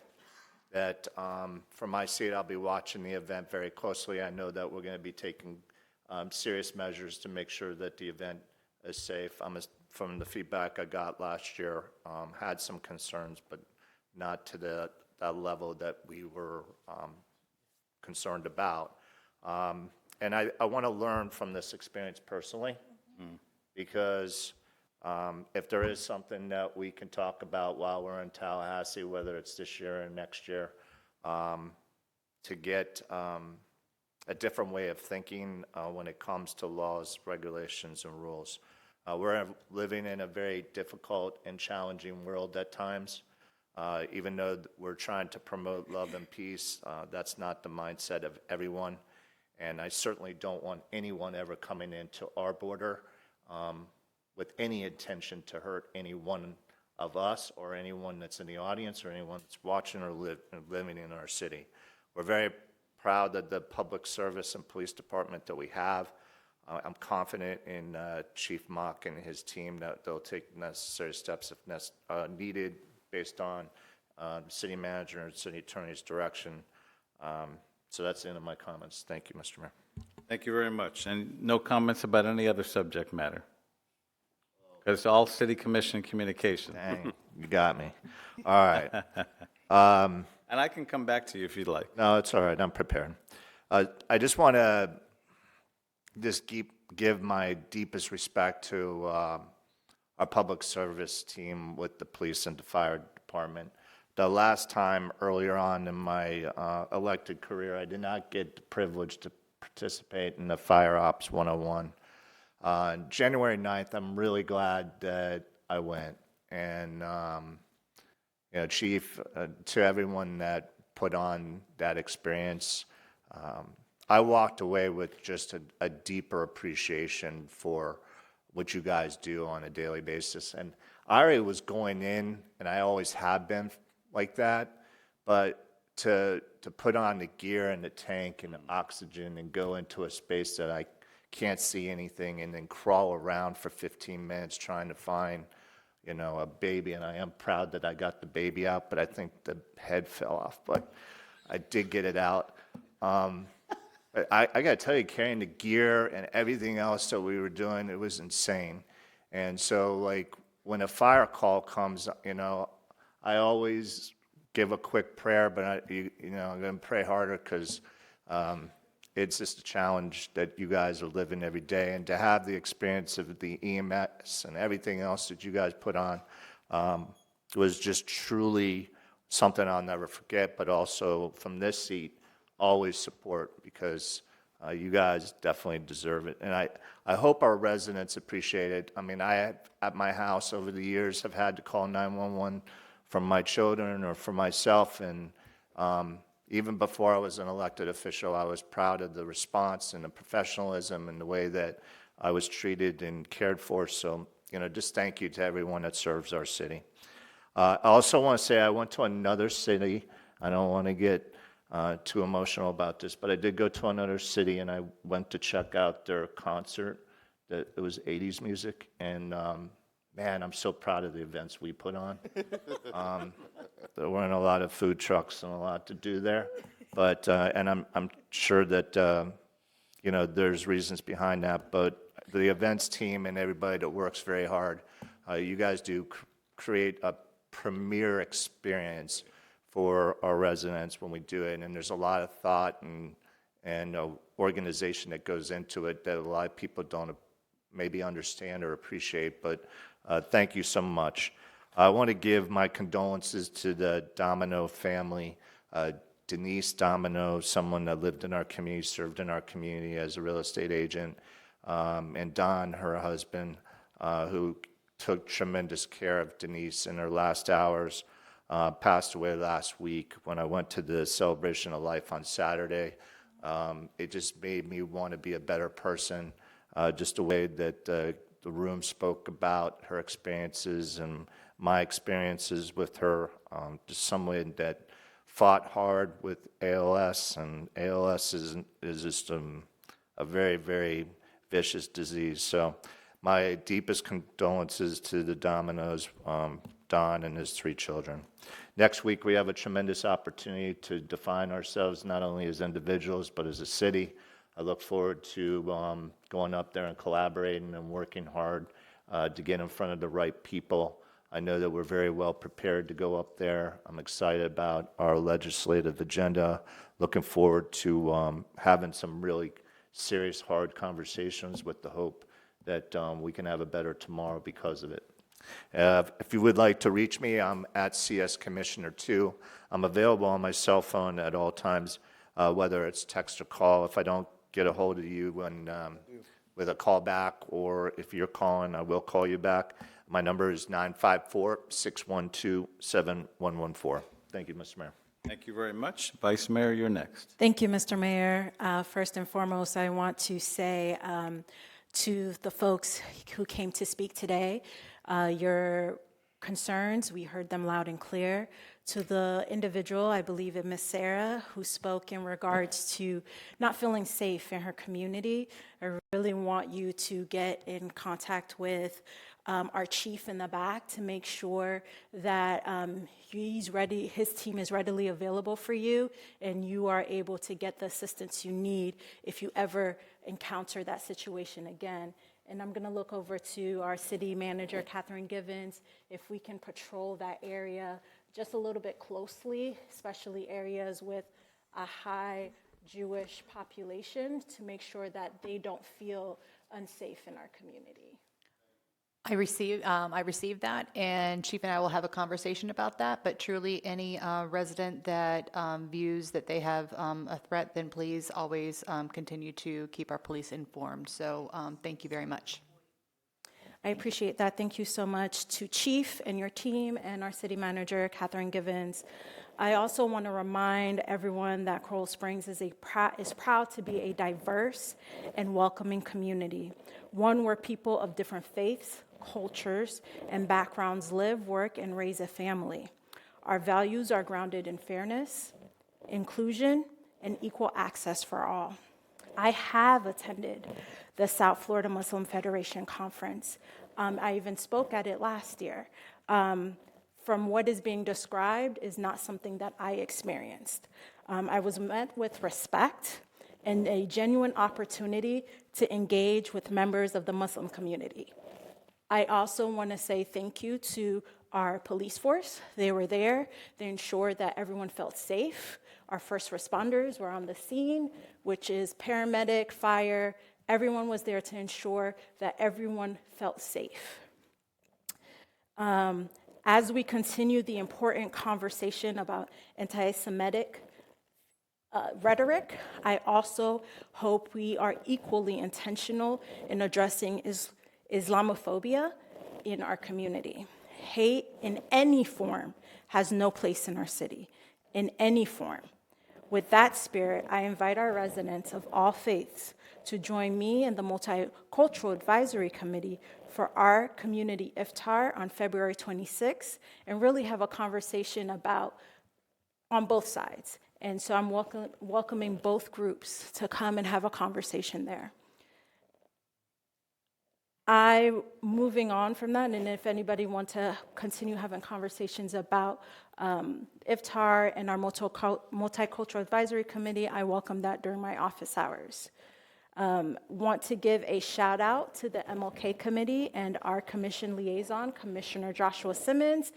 that from my seat, I'll be watching the event very closely. I know that we're going to be taking serious measures to make sure that the event is safe. From the feedback I got last year, had some concerns, but not to that level that we were concerned about. And I want to learn from this experience personally, because if there is something that we can talk about while we're in Tallahassee, whether it's this year or next year, to get a different way of thinking when it comes to laws, regulations, and rules. We're living in a very difficult and challenging world at times. Even though we're trying to promote love and peace, that's not the mindset of everyone. And I certainly don't want anyone ever coming into our border with any intention to hurt any one of us or anyone that's in the audience or anyone that's watching or living in our city. We're very proud of the public service and police department that we have. I'm confident in Chief Mock and his team that they'll take necessary steps if needed based on city manager and city attorney's direction. So that's the end of my comments. Thank you, Mr. Mayor. Thank you very much. And no comments about any other subject matter? Because it's all city commission communication. Dang, you got me. All right. And I can come back to you if you'd like. No, it's all right. I'm prepared. I just want to give my deepest respect to our public service team with the police and the fire department. The last time earlier on in my elected career, I did not get the privilege to participate in the Fire Ops 101. January 9th, I'm really glad that I went. And, Chief, to everyone that put on that experience, I walked away with just a deeper appreciation for what you guys do on a daily basis. And I already was going in, and I always have been like that, but to put on the gear and the tank and the oxygen and go into a space that I can't see anything and then crawl around for 15 minutes trying to find, a baby, and I am proud that I got the baby out, but I think the head fell off, but I did get it out. But I got to tell you, carrying the gear and everything else that we were doing, it was insane. And so, when a fire call comes, I always give a quick prayer, but I'm going to pray harder because it's just a challenge that you guys are living every day. And to have the experience of the EMS and everything else that you guys put on was just truly something I'll never forget, but also from this seat, always support, because you guys definitely deserve it. And I hope our residents appreciate it. I mean, at my house over the years have had to call 911 from my children or for myself, and even before I was an elected official, I was proud of the response and the professionalism and the way that I was treated and cared for. So, just thank you to everyone that serves our city. I also want to say I went to another city. I don't want to get too emotional about this, but I did go to another city and I went to check out their concert. It was 80s music, and man, I'm so proud of the events we put on. There weren't a lot of food trucks and a lot to do there, but and I'm sure that there's reasons behind that. But the events team and everybody that works very hard, you guys do create a premier experience for our residents when we do it, and there's a lot of thought and organization that goes into it that a lot of people don't maybe understand or appreciate, but thank you so much. I want to give my condolences to the Domino family. Denise Domino, someone that lived in our community, served in our community as a real estate agent, and Don, her husband, who took tremendous care of Denise in her last hours, passed away last week. When I went to the celebration of life on Saturday, it just made me want to be a better person. Just the way that the room spoke about her experiences and my experiences with her, just someone that fought hard with ALS, and ALS is just a very, very vicious disease. So my deepest condolences to the Dominoes, Don and his 3 children. Next week, we have a tremendous opportunity to define ourselves not only as individuals, but as a city. I look forward to going up there and collaborating and working hard to get in front of the right people. I know that we're very well prepared to go up there. I'm excited about our legislative agenda, looking forward to having some really serious, hard conversations with the hope that we can have a better tomorrow because of it. If you would like to reach me, I'm at CS Commissioner 2. I'm available on my cell phone at all times, whether it's text or call. If I don't get a hold of you with a call back, or if you're calling, I will call you back. My number is 954-612-7114. Thank you, Mr. Mayor. Thank you very much. Vice Mayor, you're next. Thank you, Mr. Mayor. First and foremost, I want to say to the folks who came to speak today, your concerns, we heard them loud and clear. To the individual, I believe it Ms. Sarah, who spoke in regards to not feeling safe in her community, I really want you to get in contact with our chief in the back to make sure that he's ready, his team is readily available for you, and you are able to get the assistance you need if you ever encounter that situation again. And I'm going to look over to our city manager, Catherine Givens, if we can patrol that area just a little bit closely, especially areas with a high Jewish population, to make sure that they don't feel unsafe in our community. I received that, and Chief and I will have a conversation about that. But truly, any resident that views that they have a threat, then please always continue to keep our police informed. So thank you very much. I appreciate that. Thank you so much to Chief and your team and our city manager, Catherine Givens. I also want to remind everyone that Coral Springs is proud to be a diverse and welcoming community, one where people of different faiths, cultures, and backgrounds live, work, and raise a family. Our values are grounded in fairness, inclusion, and equal access for all. I have attended the South Florida Muslim Federation Conference. I even spoke at it last year. From what is being described is not something that I experienced. I was met with respect and a genuine opportunity to engage with members of the Muslim community. I also want to say thank you to our police force. They were there. They ensured that everyone felt safe. Our first responders were on the scene, which is paramedic, fire. Everyone was there to ensure that everyone felt safe. As we continue the important conversation about anti-Semitic rhetoric, I also hope we are equally intentional in addressing Islamophobia in our community. Hate in any form has no place in our city, in any form. With that spirit, I invite our residents of all faiths to join me and the Multicultural Advisory Committee for our community iftar on February 26th and really have a conversation about on both sides. And so I'm welcoming both groups to come and have a conversation there. Moving on from that, and if anybody wants to continue having conversations about iftar and our Multicultural Advisory Committee, I welcome that during my office hours. Want to give a shout out to the MLK Committee and our commission liaison, Commissioner Joshua Simmons,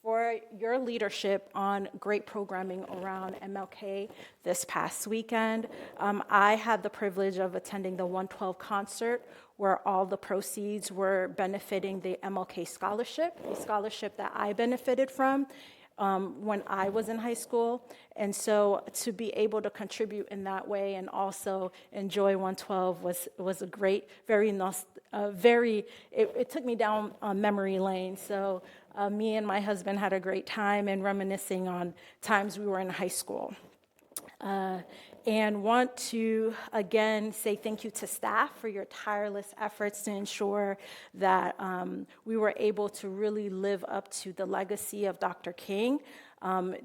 for your leadership on great programming around MLK this past weekend. I had the privilege of attending the 112 concert, where all the proceeds were benefiting the MLK Scholarship, a scholarship that I benefited from when I was in high school. And so to be able to contribute in that way and also enjoy 112 was a great, it took me down memory lane. So me and my husband had a great time and reminiscing on times we were in high school. And want to, again, say thank you to staff for your tireless efforts to ensure that we were able to really live up to the legacy of Dr. King.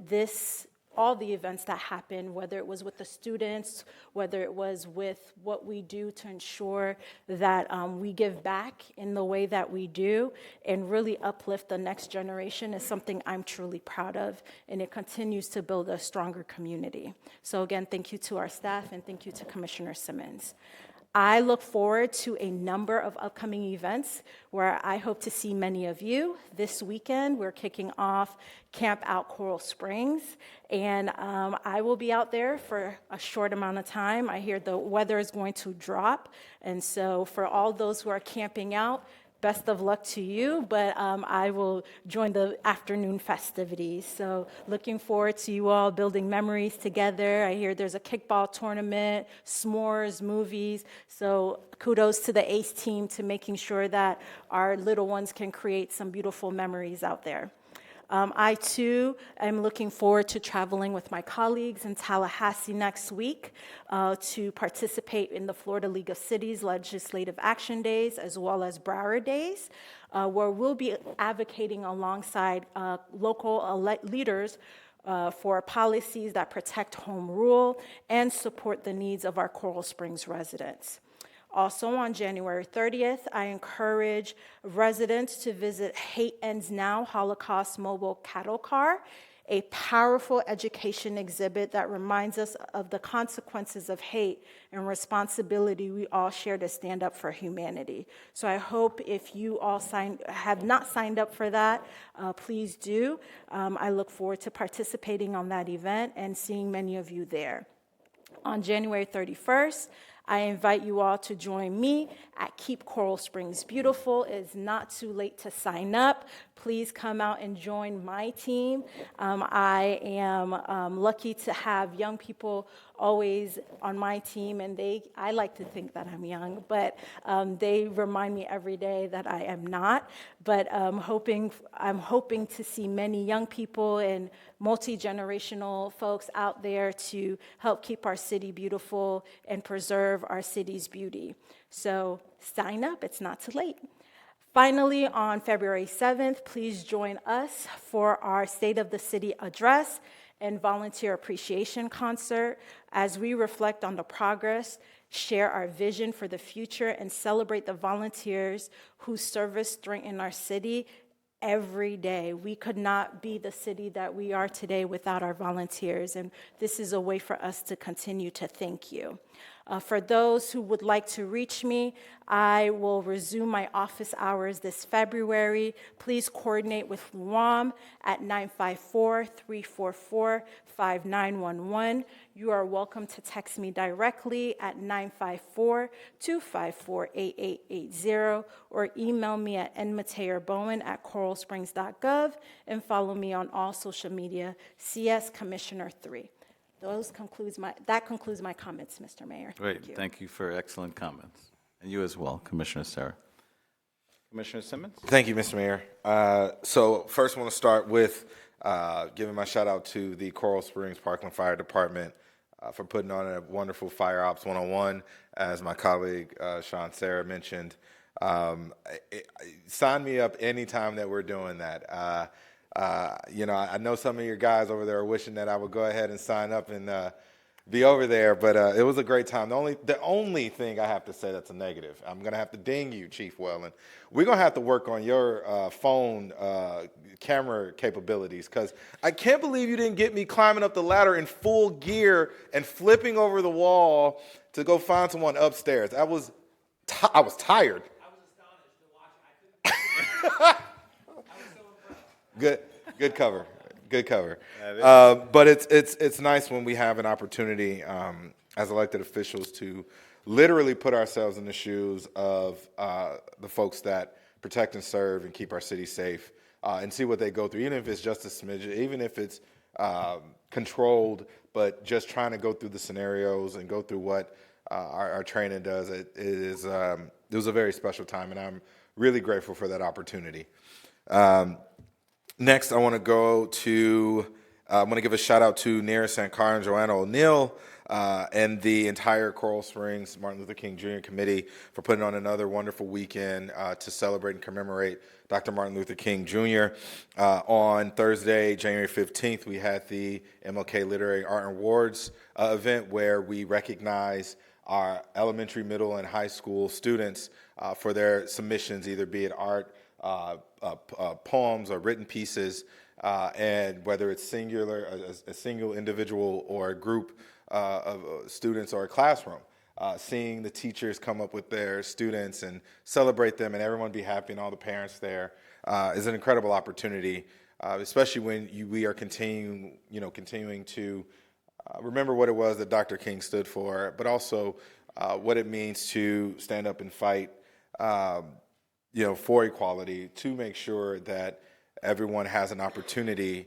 This all the events that happened, whether it was with the students, whether it was with what we do to ensure that we give back in the way that we do and really uplift the next generation is something I'm truly proud of, and it continues to build a stronger community. So again, thank you to our staff and thank you to Commissioner Simmons. I look forward to a number of upcoming events where I hope to see many of you. This weekend, we're kicking off Camp Out Coral Springs, and I will be out there for a short amount of time. I hear the weather is going to drop, and so for all those who are camping out, best of luck to you, but I will join the afternoon festivities. So looking forward to you all building memories together. I hear there's a kickball tournament, s'mores, movies. So kudos to the ACE team to making sure that our little ones can create some beautiful memories out there. I, too, am looking forward to traveling with my colleagues in Tallahassee next week to participate in the Florida League of Cities Legislative Action Days as well as Broward Days, where we'll be advocating alongside local leaders for policies that protect home rule and support the needs of our Coral Springs residents. Also on January 30th, I encourage residents to visit Hate Ends Now Holocaust Mobile Cattle Car, a powerful education exhibit that reminds us of the consequences of hate and responsibility we all share to stand up for humanity. So I hope if you all have not signed up for that, please do. I look forward to participating on that event and seeing many of you there. On January 31st, I invite you all to join me at Keep Coral Springs Beautiful. It is not too late to sign up. Please come out and join my team. I am lucky to have young people always on my team, and I like to think that I'm young, but they remind me every day that I am not. But I'm hoping to see many young people and multi-generational folks out there to help keep our city beautiful and preserve our city's beauty. So sign up, it's not too late. Finally, on February 7th, please join us for our State of the City address and volunteer appreciation concert as we reflect on the progress, share our vision for the future, and celebrate the volunteers whose service strengthen our city every day. We could not be the city that we are today without our volunteers, and this is a way for us to continue to thank you. For those who would like to reach me, I will resume my office hours this February. Please coordinate with Luam at 954-344-5911. You are welcome to text me directly at 954-254-8880 or email me at nmateorbowen@coralsprings.gov and follow me on all social media, CS Commissioner 3. That concludes my comments, Mr. Mayor. Great. Thank you for excellent comments. And you as well, Commissioner Sarah. Commissioner Simmons? Thank you, Mr. Mayor. So first I want to start with giving my shout out to the Coral Springs Parkland Fire Department for putting on a wonderful Fire Ops 101, as my colleague Sean Sarah mentioned. Sign me up anytime that we're doing that. I know some of your guys over there are wishing that I would go ahead and sign up and be over there, but it was a great time. The only thing I have to say that's a negative, I'm going to have to ding you, Chief Wellen. We're going to have to work on your phone camera capabilities, because I can't believe you didn't get me climbing up the ladder in full gear and flipping over the wall to go find someone upstairs. I was tired. I was astonished to watch it. Good cover. But it's nice when we have an opportunity as elected officials to literally put ourselves in the shoes of the folks that protect and serve and keep our city safe, and see what they go through, even if it's just a smidge, even if it's controlled, but just trying to go through the scenarios and go through what our training does. It was a very special time, and I'm really grateful for that opportunity. Next, I want to go to I want to give a shout out to Nira Sankar and Joanna O'Neill and the entire Coral Springs Martin Luther King Jr. Committee for putting on another wonderful weekend to celebrate and commemorate Dr. Martin Luther King Jr. On Thursday, January 15th, we had the MLK Literary Art and Awards event where we recognize our elementary, middle, and high school students for their submissions, either be it art, poems, or written pieces, and whether it's a single individual or a group of students or a classroom. Seeing the teachers come up with their students and celebrate them and everyone be happy and all the parents there is an incredible opportunity, especially when we are continuing to remember what it was that Dr. King stood for, but also what it means to stand up and fight for equality, to make sure that everyone has an opportunity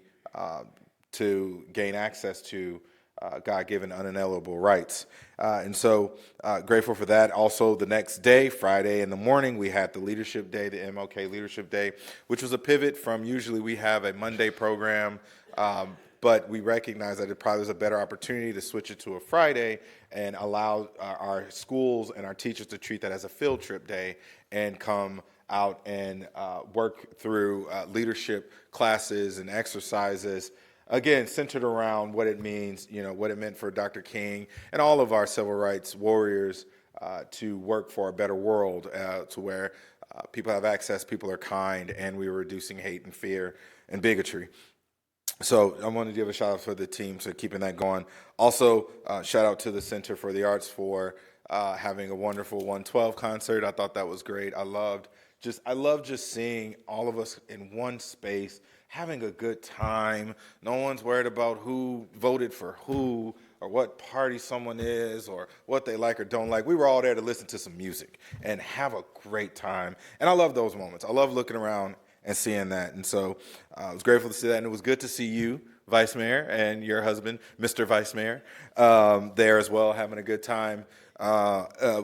to gain access to God-given unalienable rights. And so grateful for that. Also, the next day, Friday in the morning, we had the Leadership Day, the MLK Leadership Day, which was a pivot from usually we have a Monday program, but we recognized that it probably was a better opportunity to switch it to a Friday and allow our schools and our teachers to treat that as a field trip day and come out and work through leadership classes and exercises, again, centered around what it means, what it meant for Dr. King and all of our civil rights warriors to work for a better world, to where people have access, people are kind, and we were reducing hate and fear and bigotry. So I want to give a shout out for the team for keeping that going. Also, shout out to the Center for the Arts for having a wonderful 112 concert. I thought that was great. I love just seeing all of us in one space, having a good time. No one's worried about who voted for who or what party someone is or what they like or don't like. We were all there to listen to some music and have a great time. And I love those moments. I love looking around and seeing that. And so I was grateful to see that. And it was good to see you, Vice Mayor, and your husband, Mr. Vice Mayor, there as well, having a good time,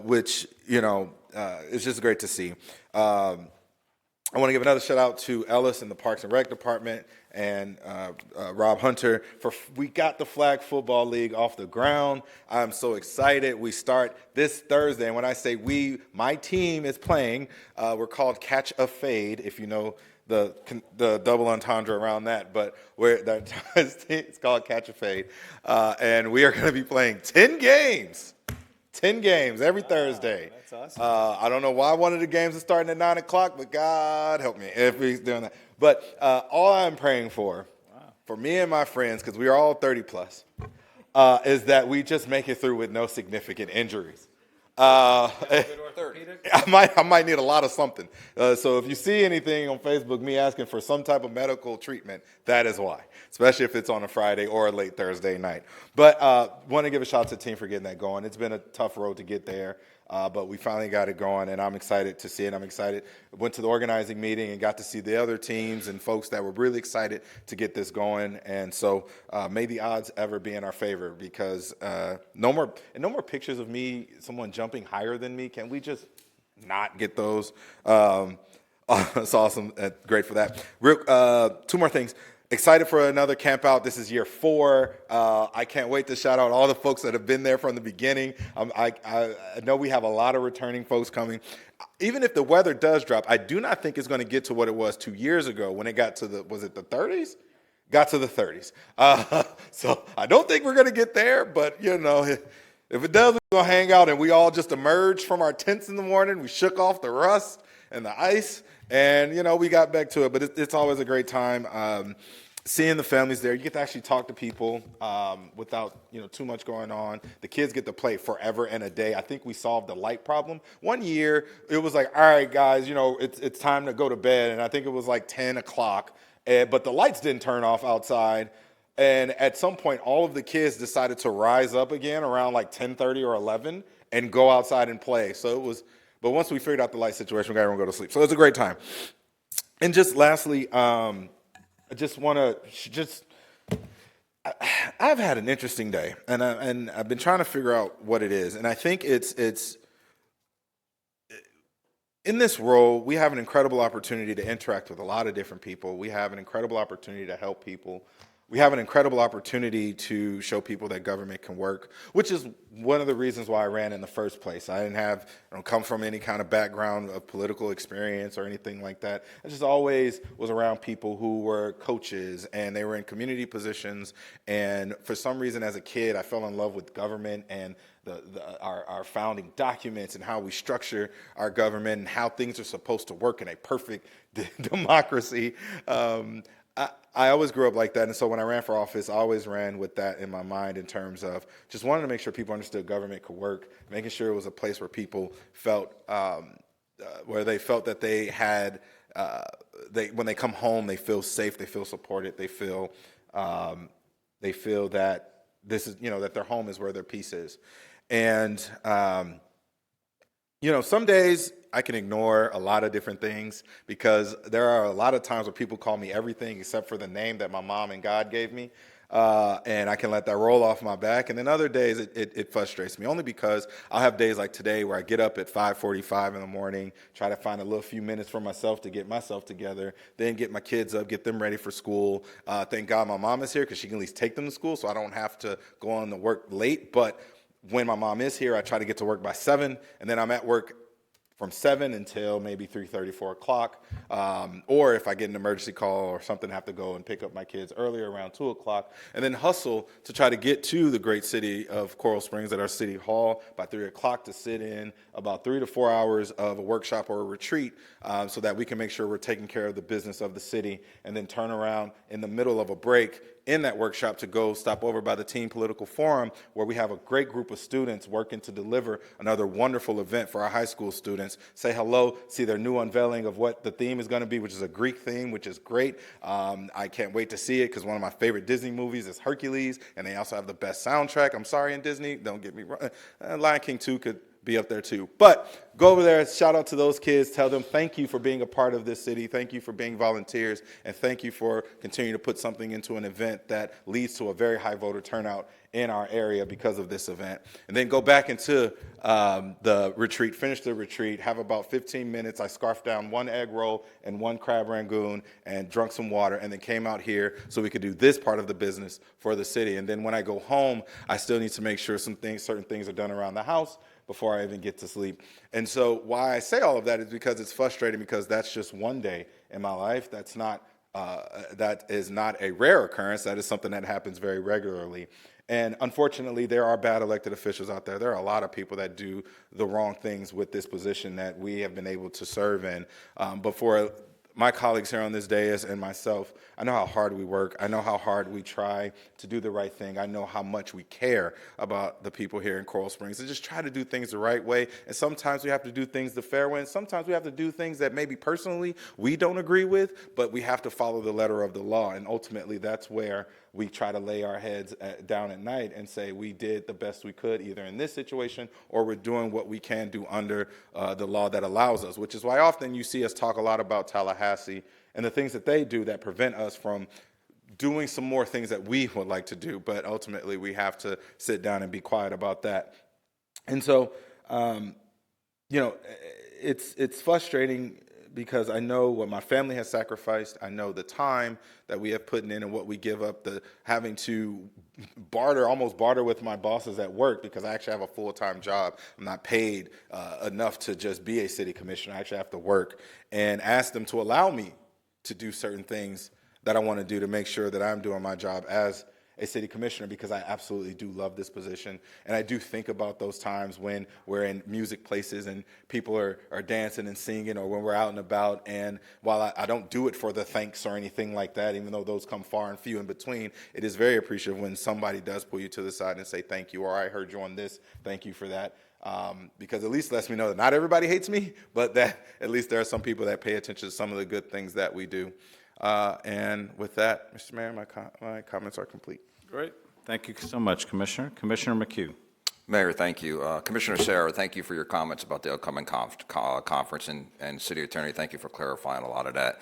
which, it's just great to see. I want to give another shout out to Ellis and the Parks and Rec Department and Rob Hunter we got the Flag Football League off the ground. I'm so excited. We start this Thursday, and when I say we, my team is playing. We're called Catch a Fade, if you know the double entendre around that, but it's called Catch a Fade, and we are going to be playing 10 games. 10 games every Thursday. That's awesome. I don't know why one of the games is starting at 9 o'clock, but God help me if he's doing that. But all I'm praying for me and my friends, because we are all 30 plus, is that we just make it through with no significant injuries. I might need a lot of something. So if you see anything on Facebook, me asking for some type of medical treatment, that is why, especially if it's on a Friday or a late Thursday night. But want to give a shout out to the team for getting that going. It's been a tough road to get there, but we finally got it going, and I'm excited to see it. I'm excited. Went to the organizing meeting and got to see the other teams and folks that were really excited to get this going. And so may the odds ever be in our favor, because no more pictures of me, someone jumping higher than me. Can we just not get those? It's awesome. Great for that. Two more things. Excited for another camp out. This is year 4. I can't wait to shout out all the folks that have been there from the beginning. I know we have a lot of returning folks coming. Even if the weather does drop, I do not think it's going to get to what it was 2 years ago when it got to was it the 30s? Got to the 30s. So I don't think we're going to get there, but if it does, we're going to hang out and we all just emerged from our tents in the morning. We shook off the rust and the ice, and we got back to it. But it's always a great time. Seeing the families there, you get to actually talk to people without too much going on. The kids get to play forever and a day. I think we solved the light problem. One year, it was like, all right, guys, it's time to go to bed, and I think it was like 10 o'clock, but the lights didn't turn off outside. And at some point, all of the kids decided to rise up again around like 10:30 or 11 and go outside and play. So it was, but once we figured out the light situation, we got everyone to go to sleep. So it was a great time. And just lastly, I just want to I've had an interesting day, and I've been trying to figure out what it is. And I think it's in this role, we have an incredible opportunity to interact with a lot of different people. We have an incredible opportunity to help people. we have an incredible opportunity to show people that government can work, which is one of the reasons why I ran in the first place. I don't come from any kind of background of political experience or anything like that. I just always was around people who were coaches and they were in community positions. And for some reason as a kid, I fell in love with government and our founding documents and how we structure our government and how things are supposed to work in a perfect democracy. I always grew up like that, and so when I ran for office, I always ran with that in my mind in terms of just wanting to make sure people understood government could work, making sure it was a place where people felt, where they felt that they had, when they come home, they feel safe, they feel supported, they feel that this is, that their home is where their peace is. And, some days I can ignore a lot of different things because there are a lot of times where people call me everything except for the name that my mom and God gave me. And I can let that roll off my back. And then other days it frustrates me only because I'll have days like today where I get up at 5:45 in the morning, try to find a few minutes for myself to get myself together, then get my kids up, get them ready for school. Thank God my mom is here because she can at least take them to school so I don't have to go on to work late. But when my mom is here, I try to get to work by 7, and then I'm at work from 7 until maybe 3:30, 4 o'clock. Or if I get an emergency call or something, I have to go and pick up my kids earlier around 2 o'clock, and then hustle to try to get to the great city of Coral Springs at our city hall by 3 o'clock to sit in about 3 to 4 hours of a workshop or a retreat so that we can make sure we're taking care of the business of the city, and then turn around in the middle of a break in that workshop to go stop over by the Teen Political Forum, where we have a great group of students working to deliver another wonderful event for our high school students. Say hello, see their new unveiling of what the theme is going to be, which is a Greek theme, which is great. I can't wait to see it because one of my favorite Disney movies is Hercules, and they also have the best soundtrack. I'm sorry, in Disney, don't get me wrong. Lion King 2 could be up there too. But go over there, shout out to those kids, tell them thank you for being a part of this city, thank you for being volunteers, and thank you for continuing to put something into an event that leads to a very high voter turnout in our area because of this event. And then go back into the retreat, finish the retreat, have about 15 minutes. I scarfed down 1 egg roll and 1 crab rangoon and drunk some water, and then came out here so we could do this part of the business for the city. And then when I go home, I still need to make sure certain things are done around the house before I even get to sleep. And so why I say all of that is because it's frustrating, because that's just one day in my life. That is not a rare occurrence. That is something that happens very regularly. And unfortunately, there are bad elected officials out there. There are a lot of people that do the wrong things with this position that we have been able to serve in. But for my colleagues here on this dais and myself, I know how hard we work. I know how hard we try to do the right thing. I know how much we care about the people here in Coral Springs and just try to do things the right way. And sometimes we have to do things the fair way. And sometimes we have to do things that maybe personally we don't agree with, but we have to follow the letter of the law. And ultimately, that's where we try to lay our heads down at night and say we did the best we could either in this situation or we're doing what we can do under the law that allows us, which is why often you see us talk a lot about Tallahassee and the things that they do that prevent us from doing some more things that we would like to do. But ultimately, we have to sit down and be quiet about that. And so, it's frustrating because I know what my family has sacrificed. I know the time that we have put in and what we give up, the having to almost barter with my bosses at work because I actually have a full-time job. I'm not paid enough to just be a city commissioner. I actually have to work, and ask them to allow me to do certain things that I want to do to make sure that I'm doing my job as a city commissioner, because I absolutely do love this position. And I do think about those times when we're in music places and people are dancing and singing, or when we're out and about. And while I don't do it for the thanks or anything like that, even though those come far and few in between, it is very appreciative when somebody does pull you to the side and say thank you, or I heard you on this, thank you for that. Because at least lets me know that not everybody hates me, but that at least there are some people that pay attention to some of the good things that we do. And with that, Mr. Mayor, my comments are complete. Great. Thank you so much, Commissioner. Commissioner McHugh. Mayor, thank you. Commissioner Sarah, thank you for your comments about the upcoming conference, and City Attorney, thank you for clarifying a lot of that.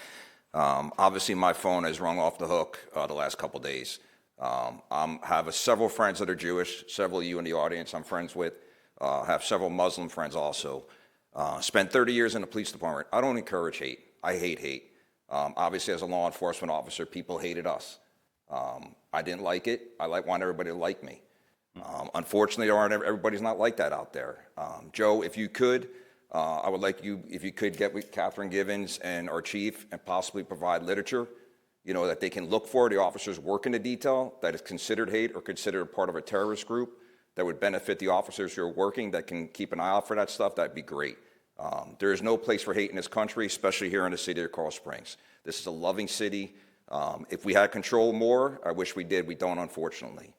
Obviously, my phone has rung off the hook the last couple days. I have several friends that are Jewish, several of you in the audience I'm friends with. Have several Muslim friends also. Spent 30 years in the police department. I don't encourage hate. I hate hate. Obviously, as a law enforcement officer, people hated us. I didn't like it. I want everybody to like me. Unfortunately, everybody's not like that out there. Joe, if you could, I would like you, if you could get with Catherine Givens and our chief and possibly provide literature, that they can look for the officers work in the detail that is considered hate or considered part of a terrorist group that would benefit the officers who are working, that can keep an eye out for that stuff. That'd be great. There is no place for hate in this country, especially here in the city of Coral Springs. This is a loving city. If we had control more, I wish we did. We don't, unfortunately.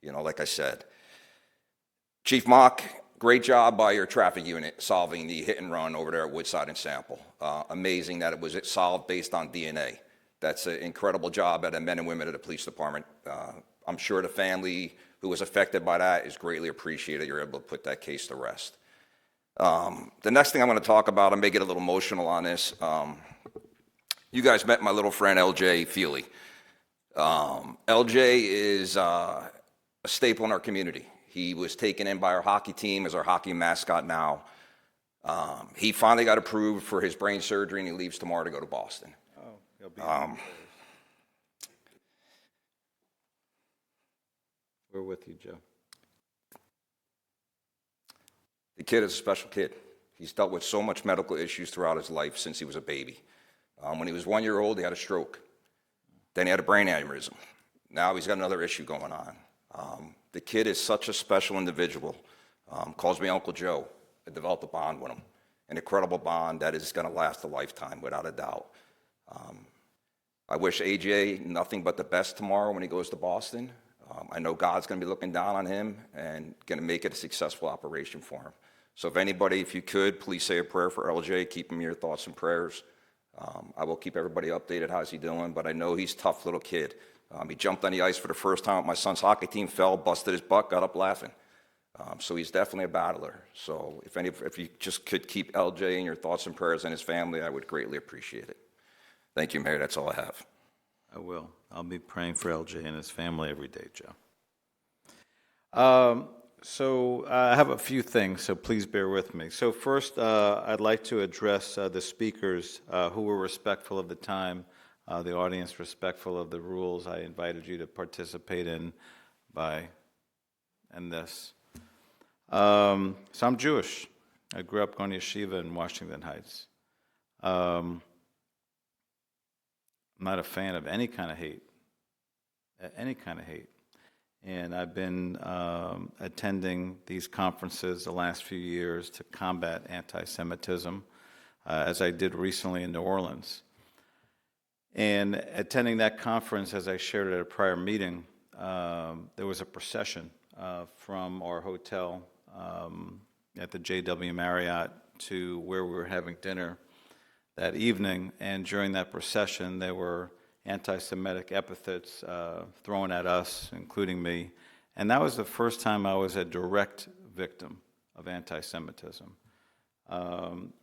Like I said. Chief Mock, great job by your traffic unit solving the hit and run over there at Woodside and Sample. Amazing that it was solved based on DNA. That's an incredible job by the men and women of the police department. I'm sure the family who was affected by that is greatly appreciated. You're able to put that case to rest. The next thing I'm going to talk about, I may get a little emotional on this. You guys met my little friend, LJ Feely. LJ is a staple in our community. He was taken in by our hockey team as our hockey mascot now. He finally got approved for his brain surgery, and he leaves tomorrow to go to Boston. Oh, he'll be we're with you, Joe. The kid is a special kid. He's dealt with so much medical issues throughout his life since he was a baby. When he was 1 year old, he had a stroke. Then he had a brain aneurysm. Now he's got another issue going on. The kid is such a special individual. Calls me Uncle Joe. I developed a bond with him, an incredible bond that is going to last a lifetime, without a doubt. I wish AJ nothing but the best tomorrow when he goes to Boston. I know God's going to be looking down on him and going to make it a successful operation for him. So if anybody, if you could, please say a prayer for LJ. Keep him in your thoughts and prayers. I will keep everybody updated. How's he doing? But I know he's a tough little kid. He jumped on the ice for the first time with my son's hockey team, fell, busted his butt, got up laughing. So he's definitely a battler. So if you just could keep LJ in your thoughts and prayers and his family, I would greatly appreciate it. Thank you, Mayor. That's all I have. I will. I'll be praying for LJ and his family every day, Joe. So I have a few things, so please bear with me. So first, I'd like to address the speakers who were respectful of the time, the audience respectful of the rules I invited you to participate in in this. So I'm Jewish. I grew up going to yeshiva in Washington Heights. I'm not a fan of any kind of hate, And I've been attending these conferences the last few years to combat anti-Semitism, as I did recently in New Orleans. And attending that conference, as I shared at a prior meeting, there was a procession from our hotel at the JW Marriott to where we were having dinner that evening. And during that procession, there were anti-Semitic epithets thrown at us, including me. And that was the first time I was a direct victim of anti-Semitism.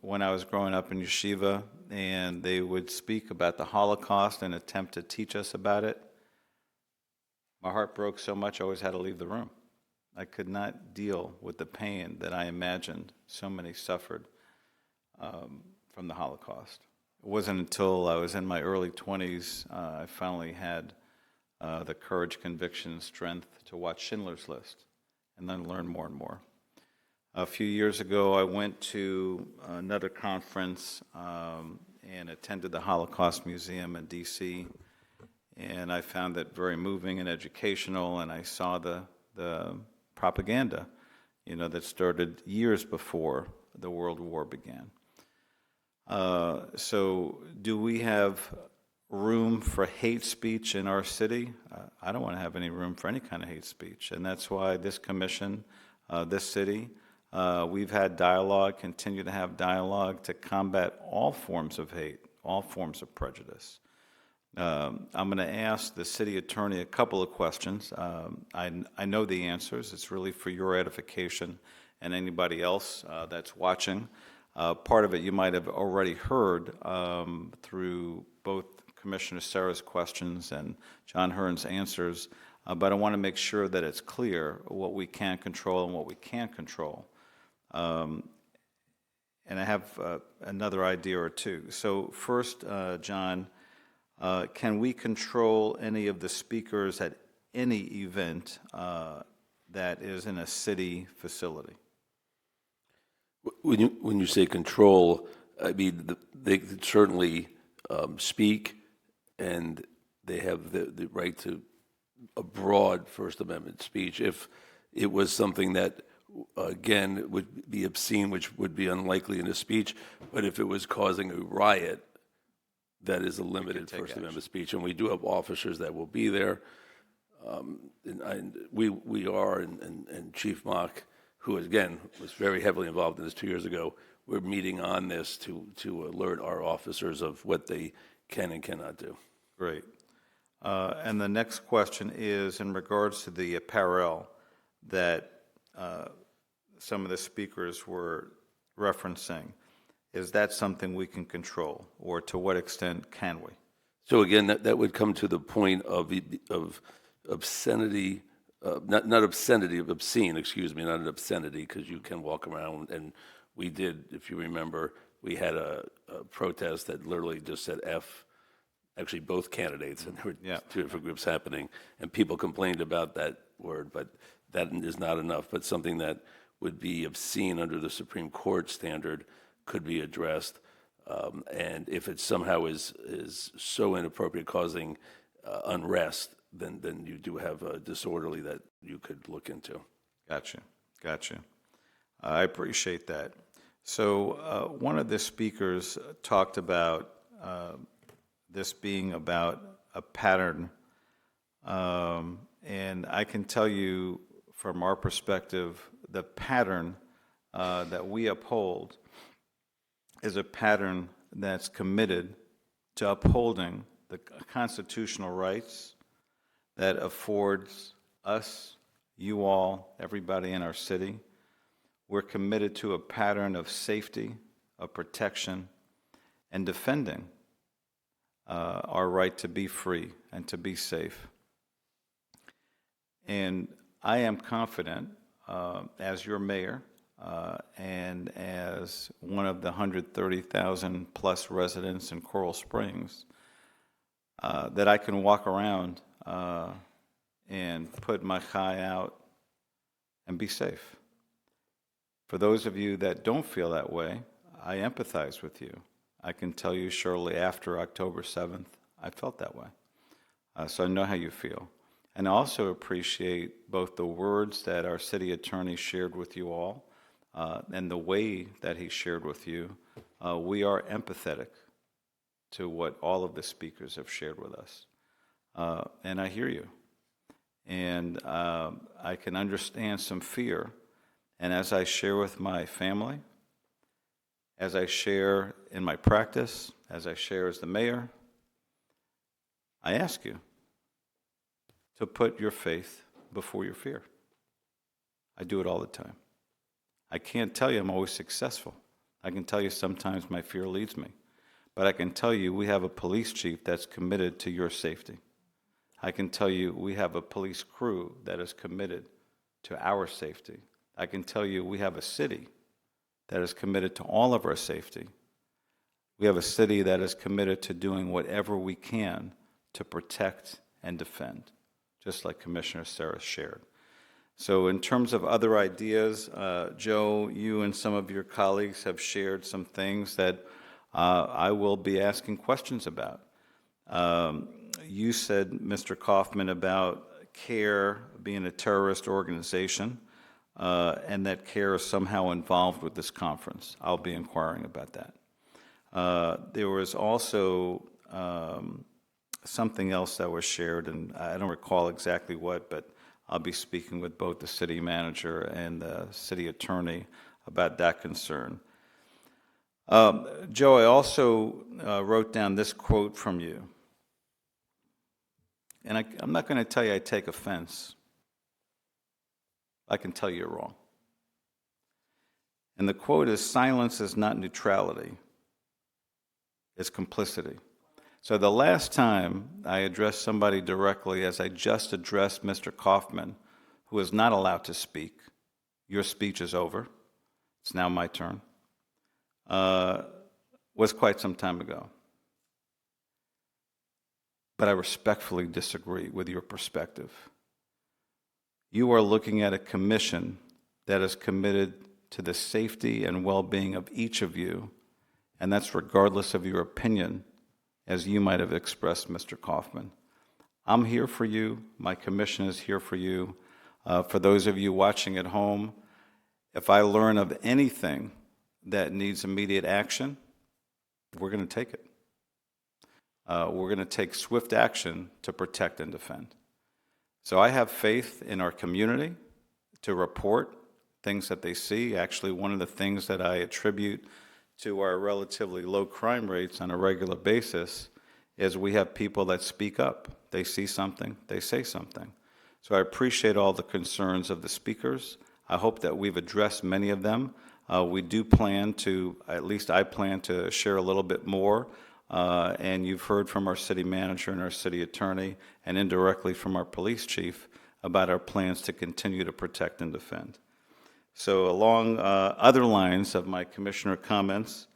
When I was growing up in yeshiva and they would speak about the Holocaust and attempt to teach us about it, my heart broke so much I always had to leave the room. I could not deal with the pain that I imagined so many suffered from the Holocaust. It wasn't until I was in my early 20s I finally had the courage, conviction, and strength to watch Schindler's List and then learn more and more. A few years ago, I went to another conference and attended the Holocaust Museum in D.C., and I found it very moving and educational, and I saw the propaganda, that started years before the World War began. So do we have room for hate speech in our city? I don't want to have any room for any kind of hate speech, and that's why this commission, this city, we've had dialogue, continue to have dialogue to combat all forms of hate, all forms of prejudice. I'm going to ask the city attorney a couple of questions. I know the answers. It's really for your edification and anybody else that's watching. Part of it you might have already heard through both Commissioner Sarah's questions and John Hearn's answers, but I want to make sure that it's clear what we can control and what we can't control. And I have another idea or two. So first, John, Can we control any of the speakers at any event that is in a city facility? When you say control, I mean, they could certainly speak, and they have the right to a broad First Amendment speech. If it was something that, again, would be obscene, which would be unlikely in a speech, but if it was causing a riot, that is a limited First Amendment speech. And we do have officers that will be there. And we are, and Chief Mock, who again was very heavily involved in this 2 years ago, we're meeting on this to alert our officers of what they can and cannot do. Great. And the next question is in regards to the apparel that some of the speakers were referencing. Is that something we can control, or to what extent can we? So again, that would come to the point of obscenity, not obscenity, of obscene, excuse me, not an obscenity, because you can walk around, and we did, if you remember, we had a protest that literally just said F, actually both candidates, and there were two different groups happening, and people complained about that word, but that is not enough. But something that would be obscene under the Supreme Court standard could be addressed, and if it somehow is so inappropriate, causing unrest, then you do have a disorderly that you could look into. Gotcha. I appreciate that. So one of the speakers talked about this being about a pattern, and I can tell you from our perspective, the pattern that we uphold is a pattern that's committed to upholding the constitutional rights that affords us, you all, everybody in our city. We're committed to a pattern of safety, of protection, and defending our right to be free and to be safe. And I am confident, as your mayor, and as one of the 130,000 plus residents in Coral Springs, that I can walk around and put my chai out and be safe. For those of you that don't feel that way, I empathize with you. I can tell you shortly after October 7th, I felt that way. So I know how you feel. And I also appreciate both the words that our city attorney shared with you all and the way that he shared with you. We are empathetic to what all of the speakers have shared with us. And I hear you. And I can understand some fear. And as I share with my family, as I share in my practice, as I share as the mayor, I ask you to put your faith before your fear. I do it all the time. I can't tell you I'm always successful. I can tell you sometimes my fear leads me. But I can tell you we have a police chief that's committed to your safety. I can tell you we have a police crew that is committed to our safety. I can tell you we have a city that is committed to all of our safety. We have a city that is committed to doing whatever we can to protect and defend, just like Commissioner Sarah shared. So in terms of other ideas, Joe, you and some of your colleagues have shared some things that I will be asking questions about. You said, Mr. Kaufman, about CARE being a terrorist organization, and that CARE is somehow involved with this conference. I'll be inquiring about that. There was also something else that was shared, and I don't recall exactly what, but I'll be speaking with both the city manager and the city attorney about that concern. Joe, I also wrote down this quote from you. And I'm not going to tell you I take offense. I can tell you you're wrong. And the quote is, "Silence is not neutrality, it's complicity." So the last time I addressed somebody directly, as I just addressed Mr. Kaufman, who is not allowed to speak, your speech is over, it's now my turn, was quite some time ago. but I respectfully disagree with your perspective. You are looking at a commission that is committed to the safety and well-being of each of you, and that's regardless of your opinion, as you might have expressed, Mr. Kaufman. I'm here for you. My commission is here for you. For those of you watching at home, if I learn of anything that needs immediate action, we're going to take it. We're going to take swift action to protect and defend. So I have faith in our community to report things that they see. Actually, one of the things that I attribute to our relatively low crime rates on a regular basis is we have people that speak up. They see something, they say something. So I appreciate all the concerns of the speakers. I hope that we've addressed many of them. We do plan to, at least I plan to share a little bit more. And you've heard from our city manager and our city attorney, and indirectly from our police chief, about our plans to continue to protect and defend. So along other lines of my commissioner comments,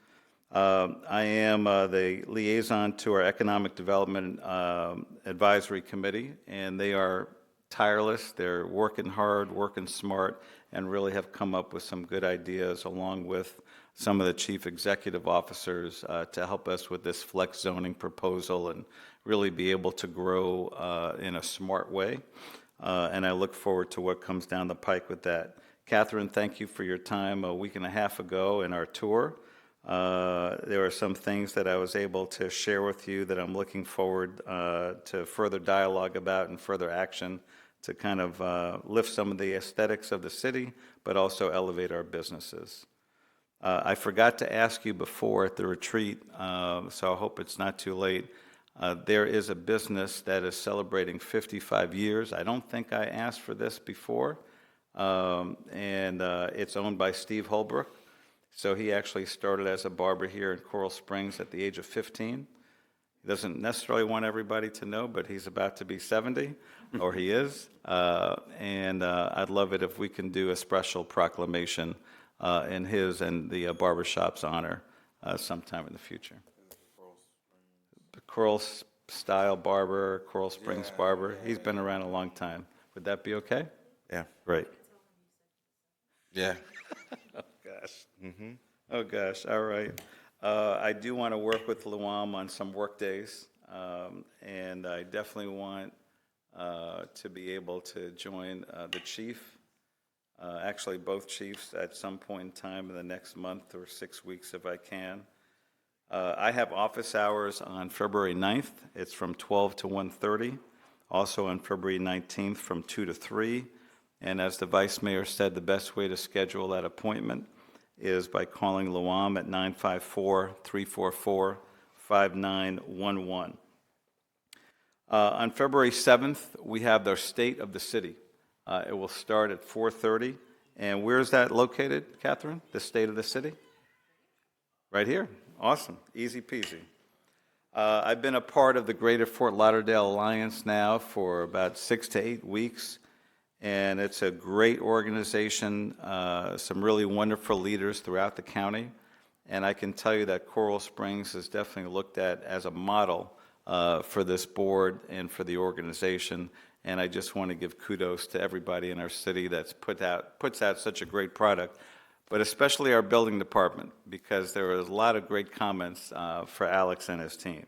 I am the liaison to our Economic Development Advisory Committee, and they are tireless. They're working hard, working smart, and really have come up with some good ideas along with some of the chief executive officers to help us with this flex zoning proposal and really be able to grow in a smart way. And I look forward to what comes down the pike with that. Catherine, thank you for your time a week and a half ago in our tour. There are some things that I was able to share with you that I'm looking forward to further dialogue about and further action to kind of lift some of the aesthetics of the city, but also elevate our businesses. I forgot to ask you before at the retreat, so I hope it's not too late. There is a business that is celebrating 55 years. I don't think I asked for this before, and it's owned by Steve Holbrook. So he actually started as a barber here in Coral Springs at the age of 15. He doesn't necessarily want everybody to know, but he's about to be 70, or he is. And I'd love it if we can do a special proclamation in his and the barbershop's honor sometime in the future. The Coral Style Barber, Coral Springs Barber. He's been around a long time. Would that be okay? Yeah. Great. Yeah. Oh, gosh. Oh, gosh. All right. I do want to work with Luam on some work days, and I definitely want to be able to join the chief, actually both chiefs at some point in time in the next month or 6 weeks if I can. I have office hours on February 9th. It's from 12 to 1:30. Also on February 19th from 2 to 3. And as the Vice Mayor said, the best way to schedule that appointment is by calling Luam at 954-344-5911. On February 7th, we have the State of the City. It will start at 4:30. And where is that located, Catherine? The State of the City? Right here. Awesome. Easy peasy. I've been a part of the Greater Fort Lauderdale Alliance now for about 6 to 8 weeks. And it's a great organization, some really wonderful leaders throughout the county. And I can tell you that Coral Springs is definitely looked at as a model for this board and for the organization. And I just want to give kudos to everybody in our city that's puts out such a great product, but especially our building department, because there was a lot of great comments for Alex and his team.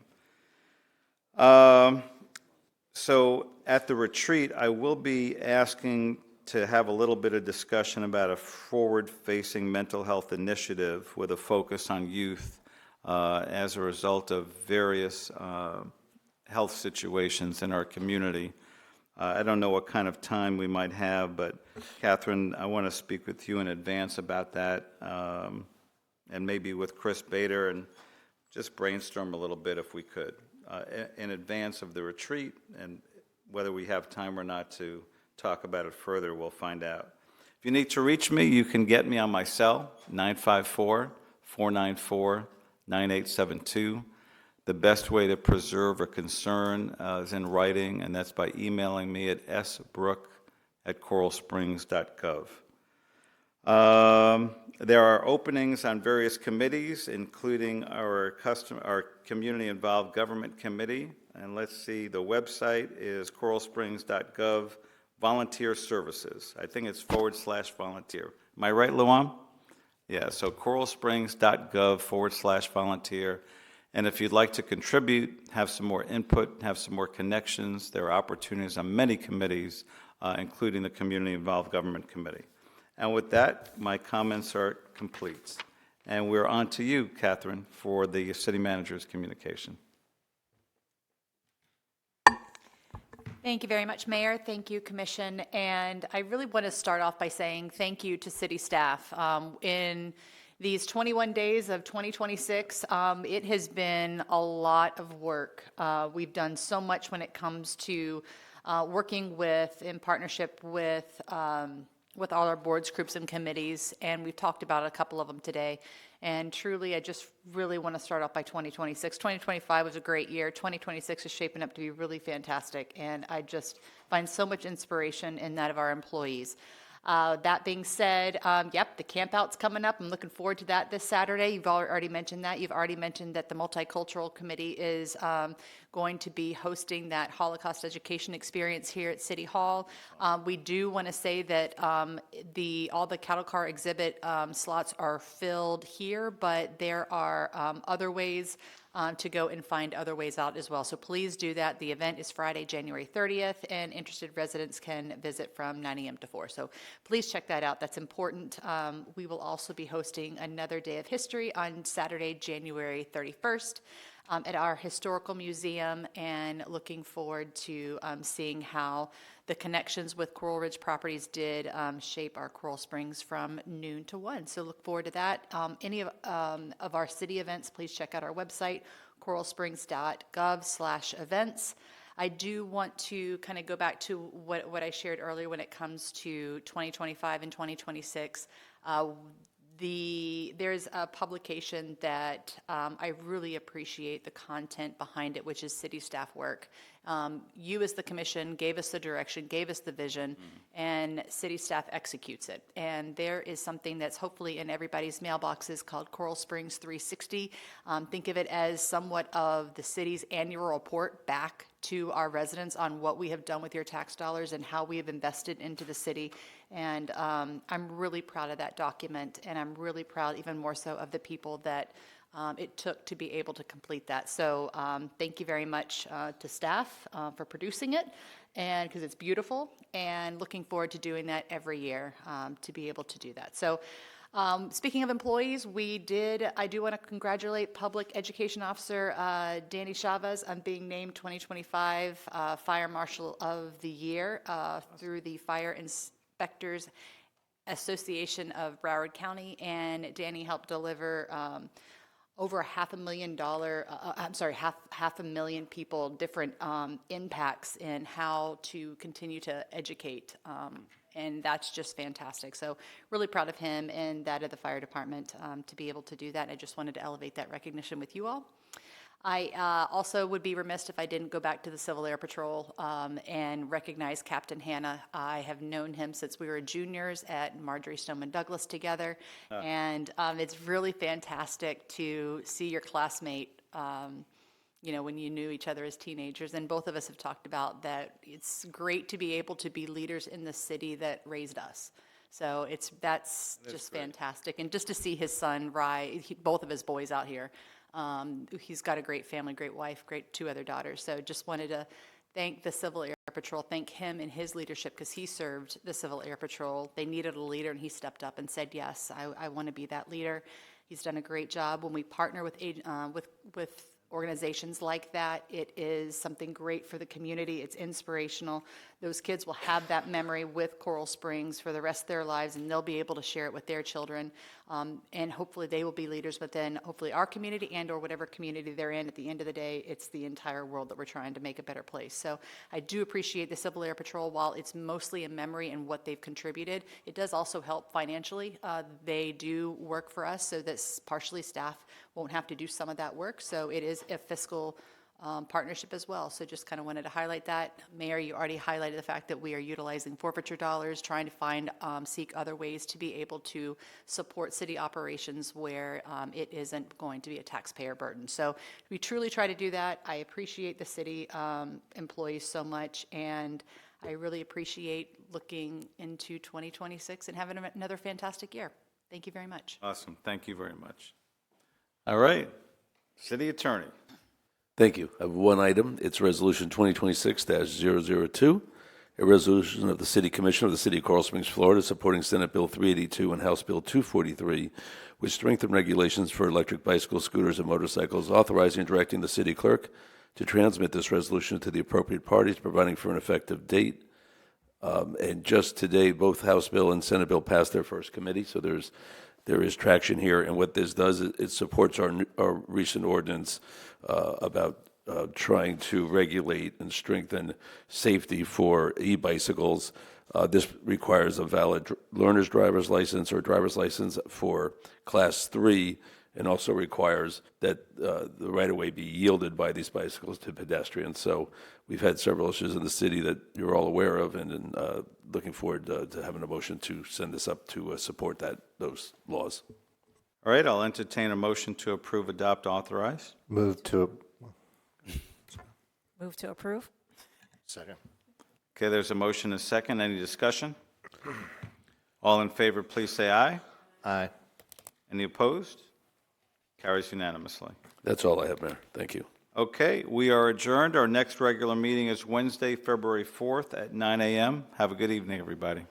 So at the retreat, I will be asking to have a little bit of discussion about a forward-facing mental health initiative with a focus on youth as a result of various health situations in our community. I don't know what kind of time we might have, but Catherine, I want to speak with you in advance about that, and maybe with Chris Bader, and just brainstorm a little bit if we could. In advance of the retreat, and whether we have time or not to talk about it further, we'll find out. If you need to reach me, you can get me on my cell, 954-494-9872. The best way to preserve a concern is in writing, and that's by emailing me at sbrook@coralsprings.gov. There are openings on various committees, including our community-involved government committee. And let's see, the website is coralsprings.gov, volunteer services. I think it's /volunteer. Am I right, Luam? Yeah, so coralsprings.gov /volunteer. And if you'd like to contribute, have some more input, have some more connections, there are opportunities on many committees, including the Community-Involved Government Committee. And with that, my comments are complete. And we're on to you, Catherine, for the city manager's communication. Thank you very much, Mayor. Thank you, Commission. And I really want to start off by saying thank you to city staff. In these 21 days of 2026, it has been a lot of work. We've done so much when it comes to working with, in partnership with all our boards, groups, and committees, and we've talked about a couple of them today. And truly, I just really want to start off by 2026. 2025 was a great year. 2026 is shaping up to be really fantastic, and I just find so much inspiration in that of our employees. That being said, yep, the campout's coming up. I'm looking forward to that this Saturday. You've already mentioned that. You've already mentioned that the Multicultural Committee is going to be hosting that Holocaust education experience here at City Hall. We do want to say that all the cattle car exhibit slots are filled here, but there are other ways to go and find other ways out as well. So please do that. The event is Friday, January 30th, and interested residents can visit from 9 a.m. to 4. So please check that out. That's important. We will also be hosting another Day of History on Saturday, January 31st. At our historical museum, and looking forward to seeing how the connections with Coral Ridge Properties did shape our Coral Springs from noon to 1. So look forward to that. Any of our city events, please check out our website, coralsprings.gov/events. I do want to kind of go back to what I shared earlier when it comes to 2025 and 2026. There's a publication that I really appreciate the content behind it, which is city staff work. You as the commission gave us the direction, gave us the vision, and city staff executes it. And there is something that's hopefully in everybody's mailboxes called Coral Springs 360. Think of it as somewhat of the city's annual report back to our residents on what we have done with your tax dollars and how we have invested into the city. And I'm really proud of that document, and I'm really proud even more so of the people that it took to be able to complete that. So thank you very much to staff for producing it, and because it's beautiful, and looking forward to doing that every year to be able to do that. So speaking of employees, I do want to congratulate Public Education Officer Danny Chavez on being named 2025 Fire Marshal of the Year through the Fire Inspectors Association of Broward County, and Danny helped deliver over half a million people different impacts in how to continue to educate. And that's just fantastic. So really proud of him and that of the fire department to be able to do that. I just wanted to elevate that recognition with you all. I also would be remiss if I didn't go back to the Civil Air Patrol and recognize Captain Hanna. I have known him since we were juniors at Marjorie Stoneman Douglas together. And it's really fantastic to see your classmate, when you knew each other as teenagers. And both of us have talked about that it's great to be able to be leaders in the city that raised us. So that's just great. Fantastic. And just to see his son, both of his boys out here. He's got a great family, great wife, two other daughters. So just wanted to thank the Civil Air Patrol, thank him and his leadership, because he served the Civil Air Patrol. They needed a leader, and he stepped up and said, yes, I want to be that leader. He's done a great job. When we partner with organizations like that, it is something great for the community. It's inspirational. Those kids will have that memory with Coral Springs for the rest of their lives, and they'll be able to share it with their children. And hopefully they will be leaders, but then hopefully our community and or whatever community they're in, at the end of the day, it's the entire world that we're trying to make a better place. So I do appreciate the Civil Air Patrol. While it's mostly a memory and what they've contributed, it does also help financially. They do work for us so that partially staff won't have to do some of that work. So it is a fiscal partnership as well. So just kind of wanted to highlight that. Mayor, you already highlighted the fact that we are utilizing forfeiture dollars, trying to find, seek other ways to be able to support city operations where it isn't going to be a taxpayer burden. So we truly try to do that. I appreciate the city employees so much, and I really appreciate looking into 2026 and having another fantastic year. Thank you very much. Awesome. Thank you very much. All right. City Attorney. Thank you. I have one item. It's Resolution 2026-002, a resolution of the City Commission of the City of Coral Springs, Florida, supporting Senate Bill 382 and House Bill 243, which strengthen regulations for electric bicycles, scooters, and motorcycles, authorizing and directing the city clerk to transmit this resolution to the appropriate parties, providing for an effective date. And just today, both House Bill and Senate Bill passed their first committee, so there is traction here. And what this does, it supports our recent ordinance about trying to regulate and strengthen safety for e-bicycles. This requires a valid learner's driver's license or driver's license for Class 3, and also requires that the right-of-way be yielded by these bicycles to pedestrians. So we've had several issues in the city that you're all aware of, and looking forward to having a motion to send this up to support those laws. All right, I'll entertain a motion to approve, adopt, authorize. Move to. Move to approve? Second. Okay, there's a motion and a second. Any discussion? All in favor, please say aye. Aye. Any opposed? Carries unanimously. That's all I have, Mayor. Thank you. Okay, we are adjourned. Our next regular meeting is Wednesday, February 4th at 9 a.m. Have a good evening, everybody.